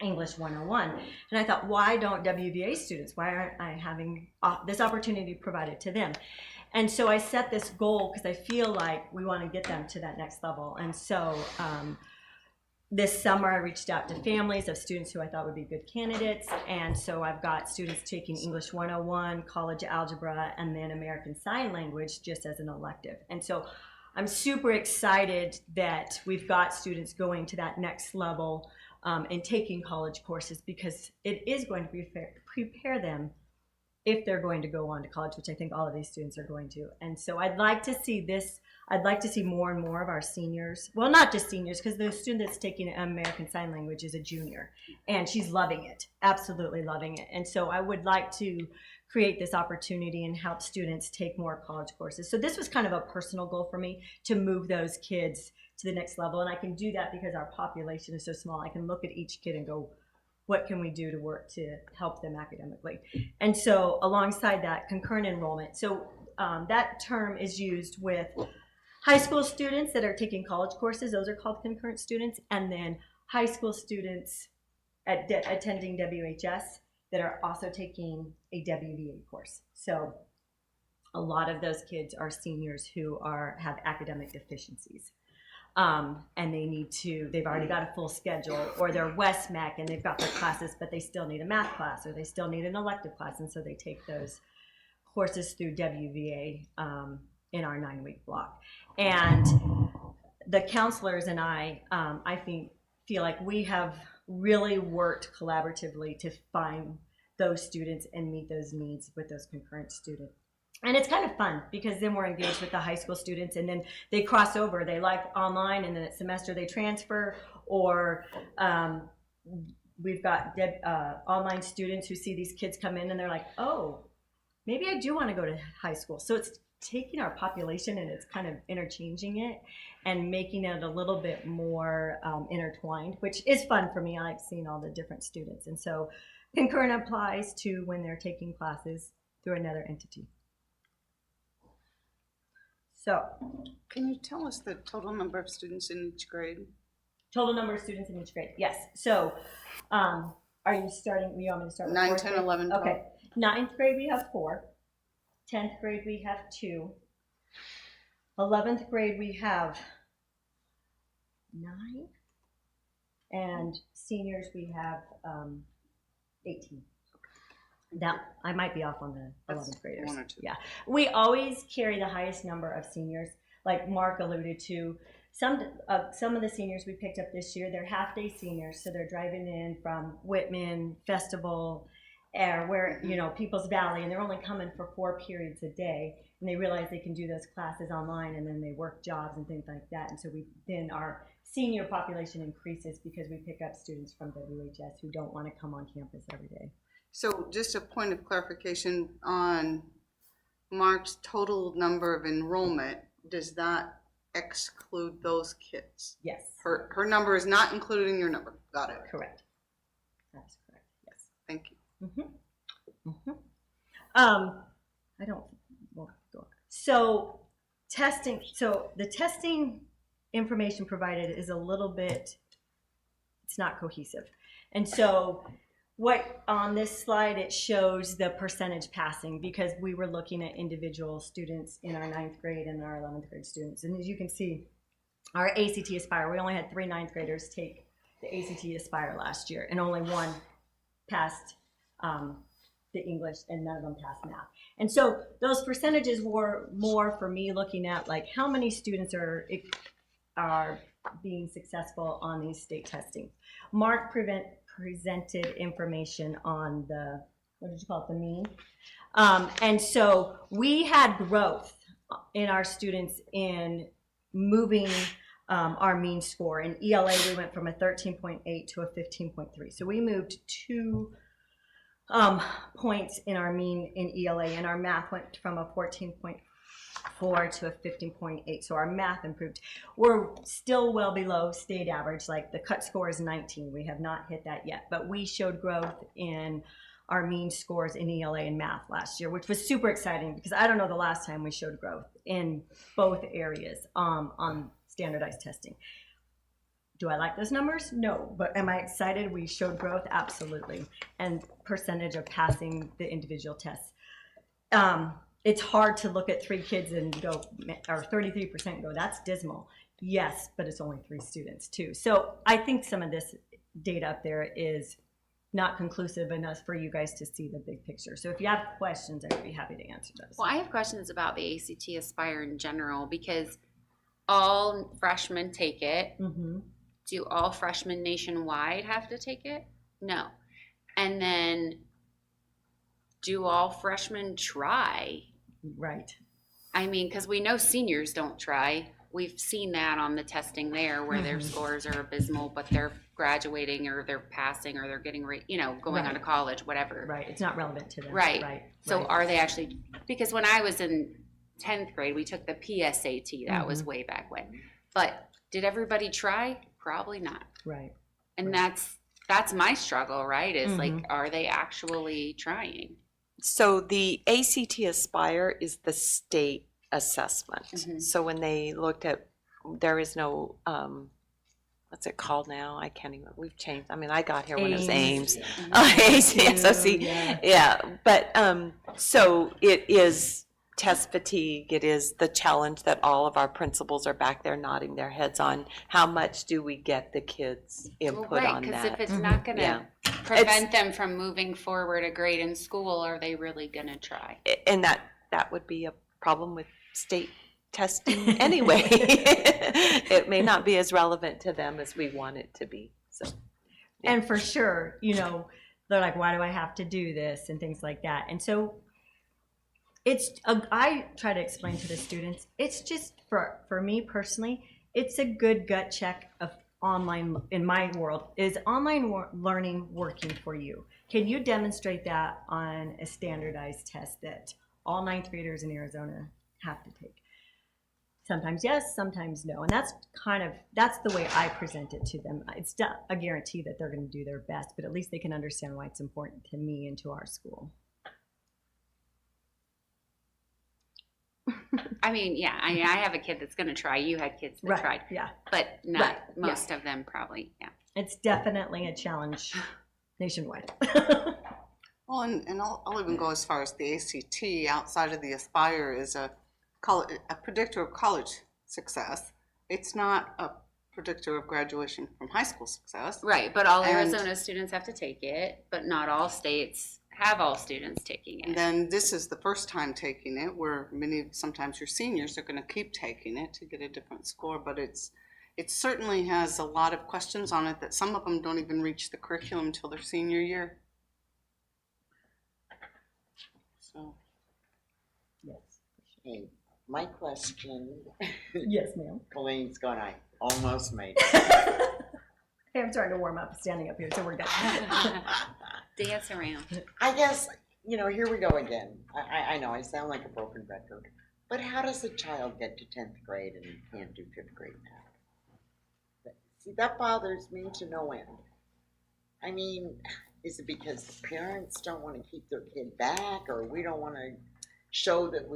English 101. And I thought, why don't WVA students, why aren't I having this opportunity provided to them? And so I set this goal because I feel like we want to get them to that next level. And so this summer, I reached out to families of students who I thought would be good candidates. And so I've got students taking English 101, college algebra, and then American Sign Language just as an elective. And so I'm super excited that we've got students going to that next level and taking college courses, because it is going to prepare them if they're going to go on to college, which I think all of these students are going to. And so I'd like to see this. I'd like to see more and more of our seniors, well, not just seniors, because the student that's taking American Sign Language is a junior, and she's loving it, absolutely loving it. And so I would like to create this opportunity and help students take more college courses. So this was kind of a personal goal for me, to move those kids to the next level. And I can do that because our population is so small. I can look at each kid and go, what can we do to work to help them academically? And so alongside that, concurrent enrollment. So that term is used with high school students that are taking college courses. Those are called concurrent students. And then high school students attending WHS that are also taking a WVA course. So a lot of those kids are seniors who have academic deficiencies. And they've already got a full schedule, or they're WestMac and they've got their classes, but they still need a math class, or they still need an elective class. And so they take those courses through WVA in our 9-week block. And the counselors and I feel like we have really worked collaboratively to find those students and meet those needs with those concurrent students. And it's kind of fun, because then we're engaged with the high school students, and then they cross over. They like online, and then at semester they transfer, or we've got online students who see these kids come in and they're like, oh, maybe I do want to go to high school. So it's taking our population and it's kind of interchanging it and making it a little bit more intertwined, which is fun for me. I like seeing all the different students. And so concurrent applies to when they're taking classes through another entity. So, Can you tell us the total number of students in each grade? total number of students in each grade, yes. So, are you starting, you want me to start with 9, fourth 10, grade? 11, 12. Okay, 9th grade we have 4, 10th grade we have 2, 11th grade we have 9, and seniors we have 18. Now, I might be off on the 11th graders. 1 or 2. Yeah, we always carry the highest number of seniors, like Mark alluded to. Some of the seniors we picked up this year, they're half-day seniors, so they're driving in from Whitman, Festival, or where, People's Valley, and they're only coming for 4 periods a day, and they realize they can do those classes online, and then they work jobs and things like that. And so then our senior population increases because we pick up students from WHS who don't want to come on campus every day. So just a point of clarification on Mark's total number of enrollment, does that exclude those kids? Yes. Her number is not including your number. Got it. Correct. That's correct. Yes. Thank you. I don't. Well, go on. So testing. So the testing information provided is a little bit. It's not cohesive, and so. What on this slide, it shows the percentage passing, because we were looking at individual students in our 9th grade and our 11th grade students. And as you can see, our ACT Aspire, we only had 3 9th graders take the ACT Aspire last year, and only 1 passed the English, and none of them passed math. And so those percentages were more for me looking at like how many students are being successful on these state testing. Mark presented information on the, what did you call it, the mean? And so we had growth in our students in moving our mean score. In ELA, we went from a 13.8 to a 15.3. So we moved 2 points in our mean in ELA, and our math went from a 14.4 to a 15.8. So our math improved. We're still well below state average. Like the cut score is 19. We have not hit that yet, but we showed growth in our mean scores in ELA and math last year, which was super exciting, because I don't know the last time we showed growth in both areas on standardized testing. Do I like those numbers? No, but am I excited we showed growth? Absolutely. And percentage of passing the individual tests. It's hard to look at 3 kids and go, or 33% go, that's dismal. Yes, but it's only 3 students too. So I think some of this data up there is not conclusive enough for you guys to see the big picture. So if you have questions, I'd be happy to answer those. Well, I have questions about the ACT Aspire in general because all freshmen take it. Mm-hmm. Do all freshmen nationwide have to take it? No. And then do all freshmen try? Right. I mean, because we know seniors don't try. We've seen that on the testing there where their scores are abysmal, but they're graduating or they're passing or they're getting, going on to college, whatever. Right. It's not relevant to them. Right. Right. So right. are they actually, because when I was in 10th grade, we took the PSAT. That was way back when. But did everybody try? Probably not. Right. And that's my struggle, right? Is like, are they actually trying? So the ACT Aspire is the state assessment. So when they looked at, there is no, what's it called now? I can't even, we've changed. I mean, I got here when it was Ames. ACSOC. Yeah. But so it is test fatigue. It is the challenge that all of our principals are back there nodding their heads on. How much do we get the kids' input on Because that? if it's not going to Yeah. prevent them from moving forward a grade in school, are they really going to try? And that would be a problem with state testing anyway. It may not be as relevant to them as we want it to be. So, And for sure, they're like, why do I have to do this and things like that. And so I try to explain to the students, it's just for me personally, it's a good gut check of online, in my world, is online learning working for you? Can you demonstrate that on a standardized test that all 9th graders in Arizona have to take? Sometimes yes, sometimes no. And that's the way I present it to them. It's not a guarantee that they're going to do their best, but at least they can understand why it's important to me and to our school. I mean, yeah, I have a kid that's going to try. You had kids that tried. Yeah. But not Right, most of them probably, yeah. It's definitely a challenge nationwide. Well, and I'll even go as far as the ACT outside of the Aspire is a predictor of college success. It's not a predictor of graduation from high school success. Right, but all And- Arizona students have to take it, but not all states have all students taking And it. then this is the first time taking it, where sometimes your seniors are going to keep taking it to get a different score, but it certainly has a lot of questions on it that some of them don't even reach the curriculum until their senior year. So. Yes. Hey, my question, Yes, ma'am. Colleen's going, I almost made Hey, I'm starting to warm up standing up here, so we're good. Dance around. I guess, here we go again. I know I sound like a broken record, but how does a child get to 10th grade and can't do 5th grade now? See, that bothers me to no end. I mean, is it because the parents don't want to keep their kid back, or we don't want to show that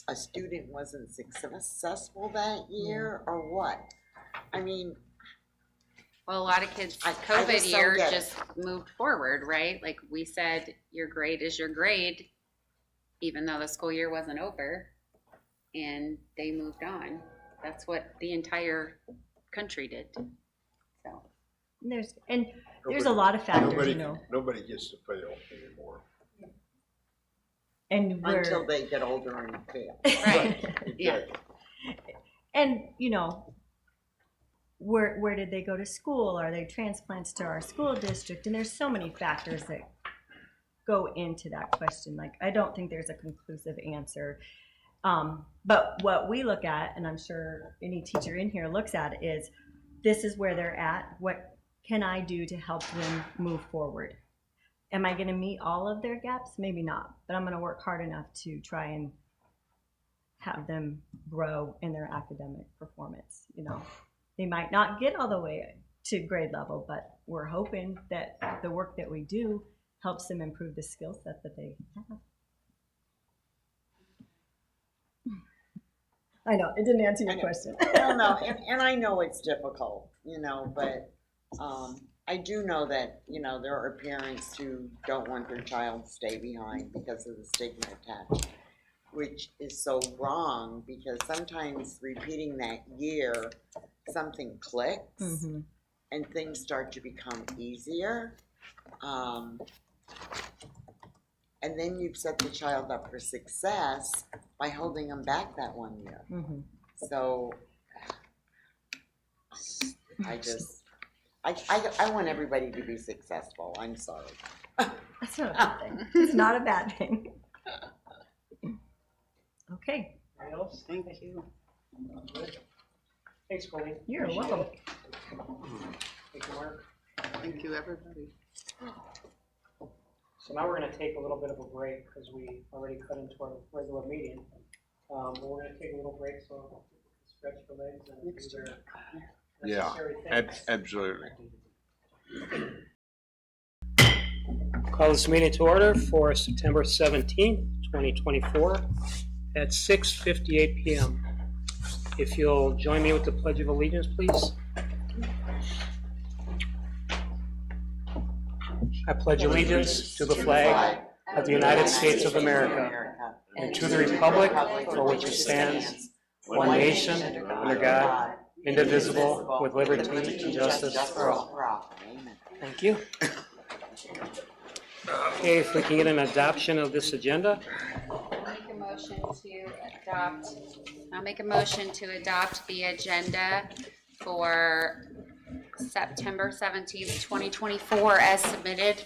a student wasn't successful that year, or what? I mean, Well, a lot of kids, I COVID just don't year get it. just moved forward, right? Like we said, your grade is your grade, even though the school year wasn't over, and they moved on. That's what the entire country did. So, There's a lot of factors, Nobody gets to fail anymore. and until they get older and fail. right, yeah. And where did they go to school? Are they transplants to our school district? And there's so many factors that go into that question. Like, I don't think there's a conclusive answer. But what we look at, and I'm sure any teacher in here looks at, is this is where they're at. What can I do to help them move forward? Am I going to meet all of their gaps? Maybe not, but I'm going to work hard enough to try and have them grow in their academic performance. They might not get all the way to grade level, but we're hoping that the work that we do helps them improve the skill set that they have. I know, it didn't answer your question. No, and I know it's difficult, but I do know that, there are parents who don't want their child to stay behind because of the stigma attached. which is so wrong because sometimes repeating that year, something clicks and things start to become easier. And then you've set the child up for success by holding them back that 1 year. So I want everybody to be successful. I'm sorry. That's not a bad thing. It's not a bad thing. Okay, Anything else? Thank you. Good. Thanks, Colleen. you're Appreciate welcome. it. Thank you, Mark. Thank you, everybody. So now we're gonna take a little bit of a break because we already cut into our regular meeting. But we're gonna take a little break so people can stretch their legs and do their necessary things. Absolutely. Call this meeting to order for September 17th, 2024 at 6:58 p.m. If you'll join me with the Pledge of Allegiance, please. I pledge allegiance to the flag of the United States of America and to the republic for which it stands, one nation, under God, indivisible, with liberty and justice for all. Thank you. Okay, if we can get an adoption of this agenda. I'll make a motion to adopt the agenda for September 17th, 2024 as submitted.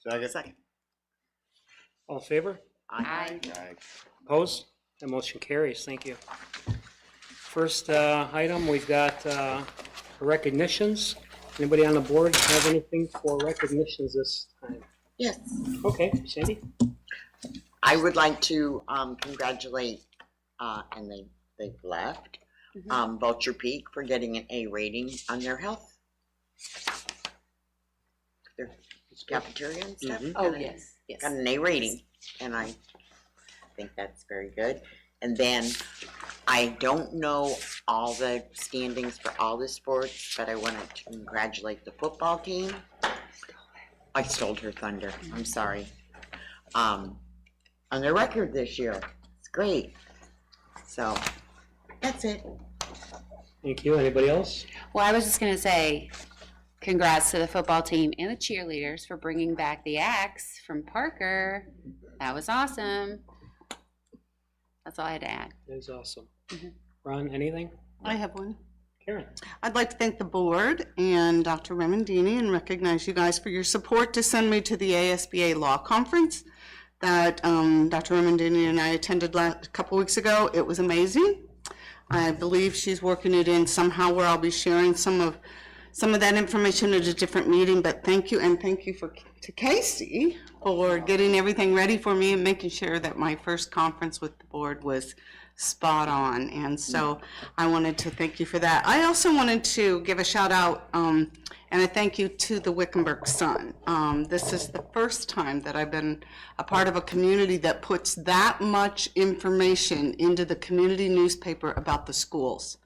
Second. All in favor? Aye. Opposed? That motion carries. Thank you. First item, we've got recognitions. Anybody on the board have anything for recognitions this time? Yes. Okay, Sandy? I would like to congratulate, and they've left, Vulture Peak for getting an A rating on their health. Their cafeteria and stuff. Oh, yes, Got an A rating, and I think that's very good. And then, I don't know all the standings for all the sports, but I wanted to congratulate the football team. I stole her thunder, I'm sorry. On their record this year, it's great. So, that's it. Thank you. Anybody else? Well, I was just gonna say, congrats to the football team and the cheerleaders for bringing back the axe from Parker. That was awesome. That's all I had to add. That is awesome. Ron, anything? I have one. Karen? I'd like to thank the board and Dr. Remendini and recognize you guys for your support to send me to the ASBA Law Conference that Dr. Remendini and I attended a couple weeks ago. It was amazing. I believe she's working it in somehow where I'll be sharing some of that information at a different meeting, but thank you, and thank you to Casey for getting everything ready for me and making sure that my first conference with the board was spot on, and so I wanted to thank you for that. I also wanted to give a shout out and a thank you to the Wickenburg Sun. This is the first time that I've been a part of a community that puts that much information into the community newspaper about the schools.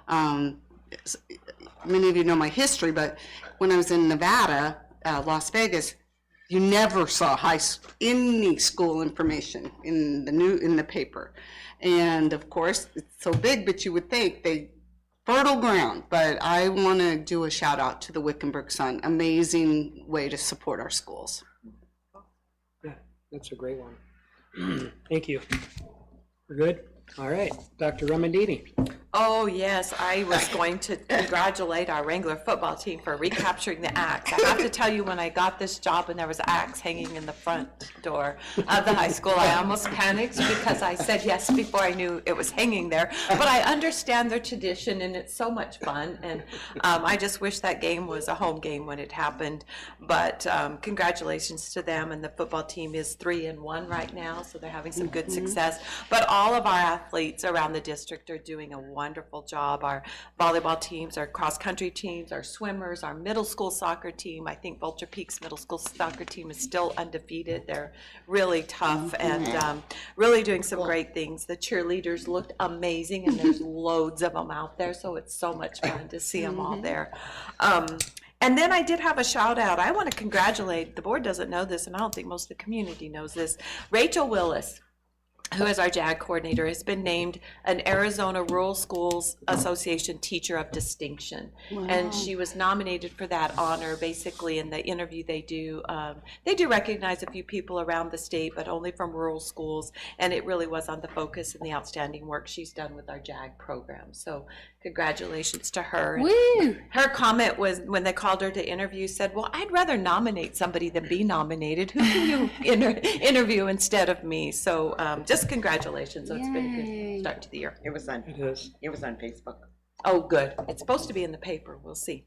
Many of you know my history, but when I was in Nevada, Las Vegas, you never saw any school information in the paper. And of course, it's so big, but you would think they fertile ground. But I want to do a shout out to the Wickenburg Sun. Amazing way to support our schools. Yeah, that's a great one. Thank you. We're good? All right. Dr. Remendini. Oh, yes, I was going to congratulate our Wrangler football team for recapturing the axe. I have to tell you, when I got this job and there was an axe hanging in the front door of the high school, I almost panicked because I said yes before I knew it was hanging there. But I understand their tradition and it's so much fun. And I just wish that game was a home game when it happened. But congratulations to them, and the football team is 3-1 right now, so they're having some good success. But all of our athletes around the district are doing a wonderful job. Our volleyball teams, our cross-country teams, our swimmers, our middle school soccer team. I think Vulture Peak's middle school soccer team is still undefeated. They're really tough and really doing some great things. The cheerleaders looked amazing, and there's loads of them out there, so it's so much fun to see them all there. And then I did have a shout out. I want to congratulate, the board doesn't know this, and I don't think most of the community knows this, Rachel Willis. who is our JAG coordinator, has been named an Arizona Rural Schools Association Teacher of Distinction. And she was nominated for that honor. Basically, in the interview they do recognize a few people around the state, but only from rural schools. And it really was on the focus and the outstanding work she's done with our JAG program. So congratulations to her. Woo! Her comment was, when they called her to interview, said, well, I'd rather nominate somebody than be nominated. Who can you interview instead of me? So just congratulations. So it's been a good start to the year. It was on Facebook. Oh, good. It's supposed to be in the paper. We'll see.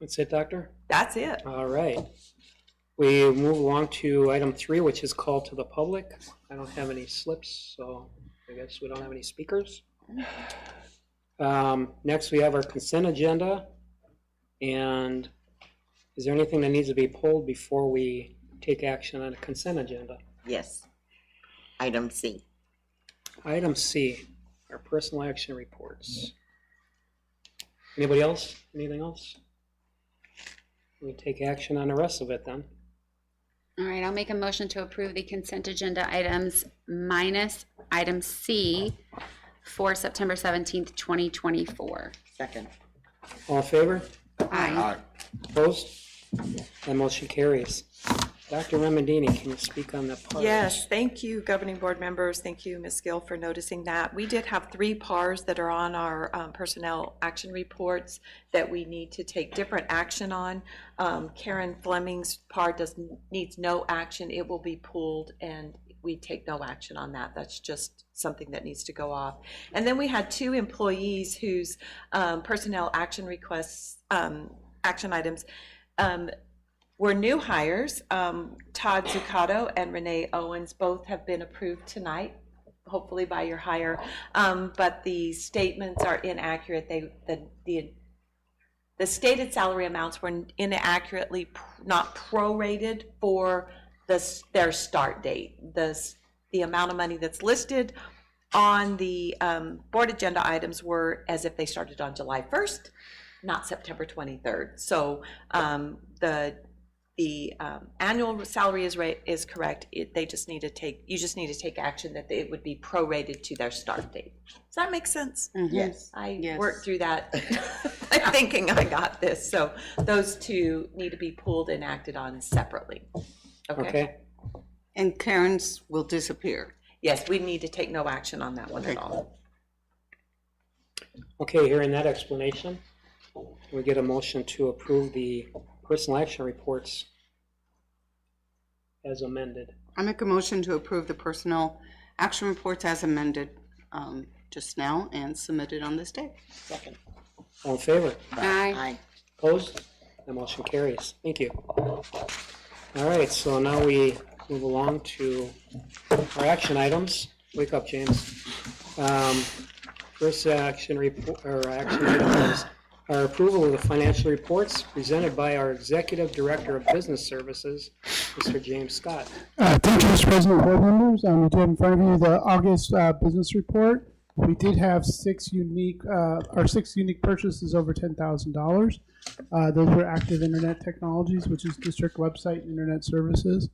That's it, Doctor? That's it. All right. We move along to item 3, which is call to the public. I don't have any slips, so I guess we don't have any speakers. Next, we have our consent agenda. And is there anything that needs to be pulled before we take action on a consent agenda? Yes. Item C. Item C, our personal action reports. Anybody else? Anything else? We take action on the rest of it then. All right, I'll make a motion to approve the consent agenda items minus item C for September 17th, 2024. Second. All in favor? Aye. Opposed? That motion carries. Dr. Remendini, can you speak on the PARs? Yes, thank you, governing board members. Thank you, Ms. Gill, for noticing that. We did have 3 PARs that are on our personnel action reports that we need to take different action on. Karen Fleming's PAR needs no action. It will be pulled and we take no action on that. That's just something that needs to go off. And then we had 2 employees whose personnel action requests, action items, were new hires. Todd Zuccato and Renee Owens both have been approved tonight, hopefully by your hire. But the statements are inaccurate. The stated salary amounts were inaccurately not prorated for their start date. The amount of money that's listed on the board agenda items were as if they started on July 1st, not September 23rd. So the annual salary is correct. You just need to take action that it would be prorated to their start date. Does that make sense? Yes. I worked through that thinking I got this. So those 2 need to be pulled and acted on separately. Okay? And Karen's will disappear. Yes, we need to take no action on that one at all. Okay, hearing that explanation, we get a motion to approve the personal action reports as amended. I make a motion to approve the personnel action reports as amended just now and submitted on this day. Second. All in favor? Aye. Aye. Opposed? The motion carries. Thank you. All right, so now we move along to our action items. Wake up, James. First action report, or action item is our approval of the financial reports presented by our Executive Director of Business Services, Mr. James Scott. Thank you, Mr. President, board members. We do have in front of you the August business report. We did have 6 unique purchases over $10,000. Those were active internet technologies, which is district website and internet services.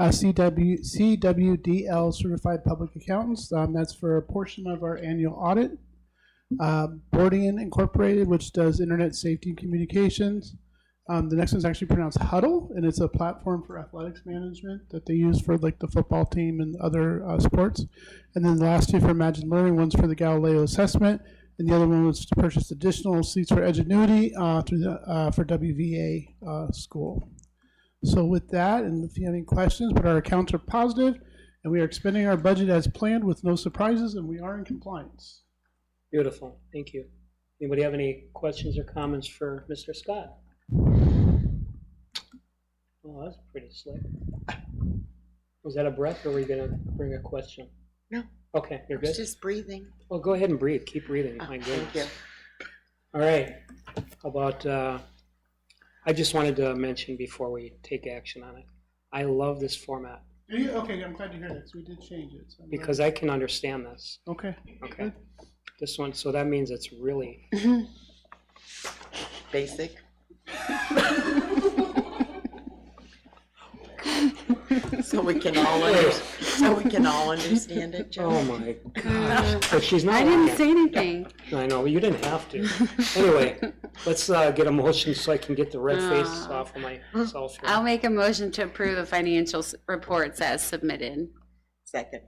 CWDL certified public accountants. That's for a portion of our annual audit. Boardian Incorporated, which does internet safety and communications. The next one's actually pronounced Huddle, and it's a platform for athletics management that they use for like the football team and other sports. And then the last 2 for Imagine Learning, one's for the Galileo assessment, and the other one was to purchase additional seats for Edgenuity for WVA school. So with that, and if you have any questions, but our accounts are positive, and we are expending our budget as planned with no surprises, and we are in compliance. Beautiful. Thank you. Anybody have any questions or comments for Mr. Scott? Oh, that's pretty slick. Was that a breath, or were you going to bring a question? No. Okay, you're good? Just breathing. Well, go ahead and breathe. Keep breathing. My goodness. Thank you. All right. How about, I just wanted to mention before we take action on it, I love this format Okay, I'm glad to hear that, because we did change it. So because I can understand this. Okay. Okay. This one, so that means it's really Basic. So we can all, understand it, Joe? Oh, my gosh. But she's not. I didn't on say anything. it. I know, you didn't have to. Anyway, let's get a motion so I can get the red face off of myself here. I'll make a motion to approve the financial reports as submitted. Second.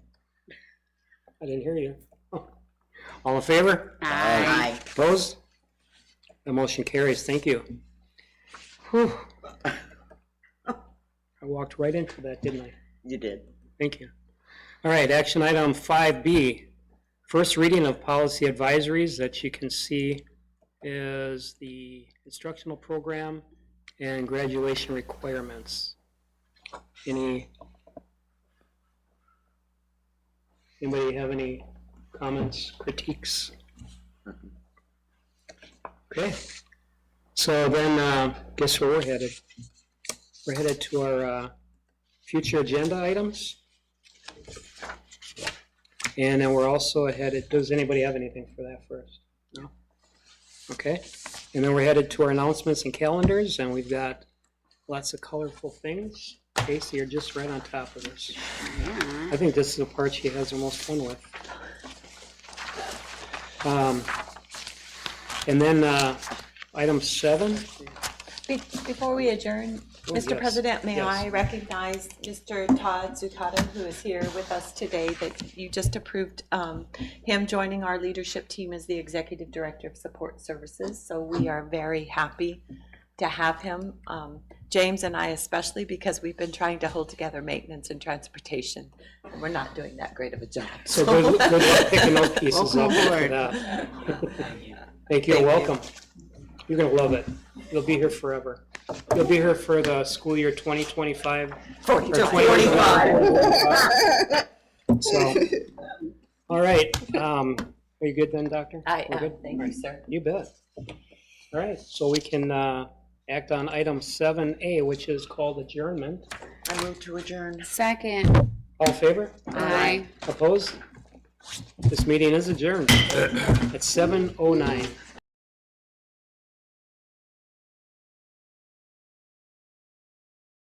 I didn't hear you. All in favor? Aye. Opposed? The motion carries. Thank you. Whew. I walked right into that, didn't I? You did. Thank you. All right, action item 5B. First reading of policy advisories that you can see is the instructional program and graduation requirements. Anybody have any comments, critiques? Okay. So then, guess where we're headed? We're headed to our future agenda items. And then we're also headed, does anybody have anything for that first? No? Okay. And then we're headed to our announcements and calendars, and we've got lots of colorful things. Casey, you're just right on top of this. I think this is the part she has the most fun with. And then item 7. Before we adjourn, Oh, Mr. yes. President, may Yes. I recognize Mr. Todd Zucata, who is here with us today, that you just approved him joining our leadership team as the Executive Director of Support Services. So we are very happy to have him, James and I especially, because we've been trying to hold together maintenance and transportation. And we're not doing that great of a job. So good luck picking those pieces up for that. Thank you, welcome. You're gonna love it. You'll be here forever. You'll be here for the school year 2025. or 2025. So, all right, are you good then, Doctor? I We're am, good? thank you, sir. You bet. All right, so we can act on item 7A, which is called adjournment. I move to adjourn. Second. All in favor? Aye. Opposed? This meeting is adjourned at 7:09.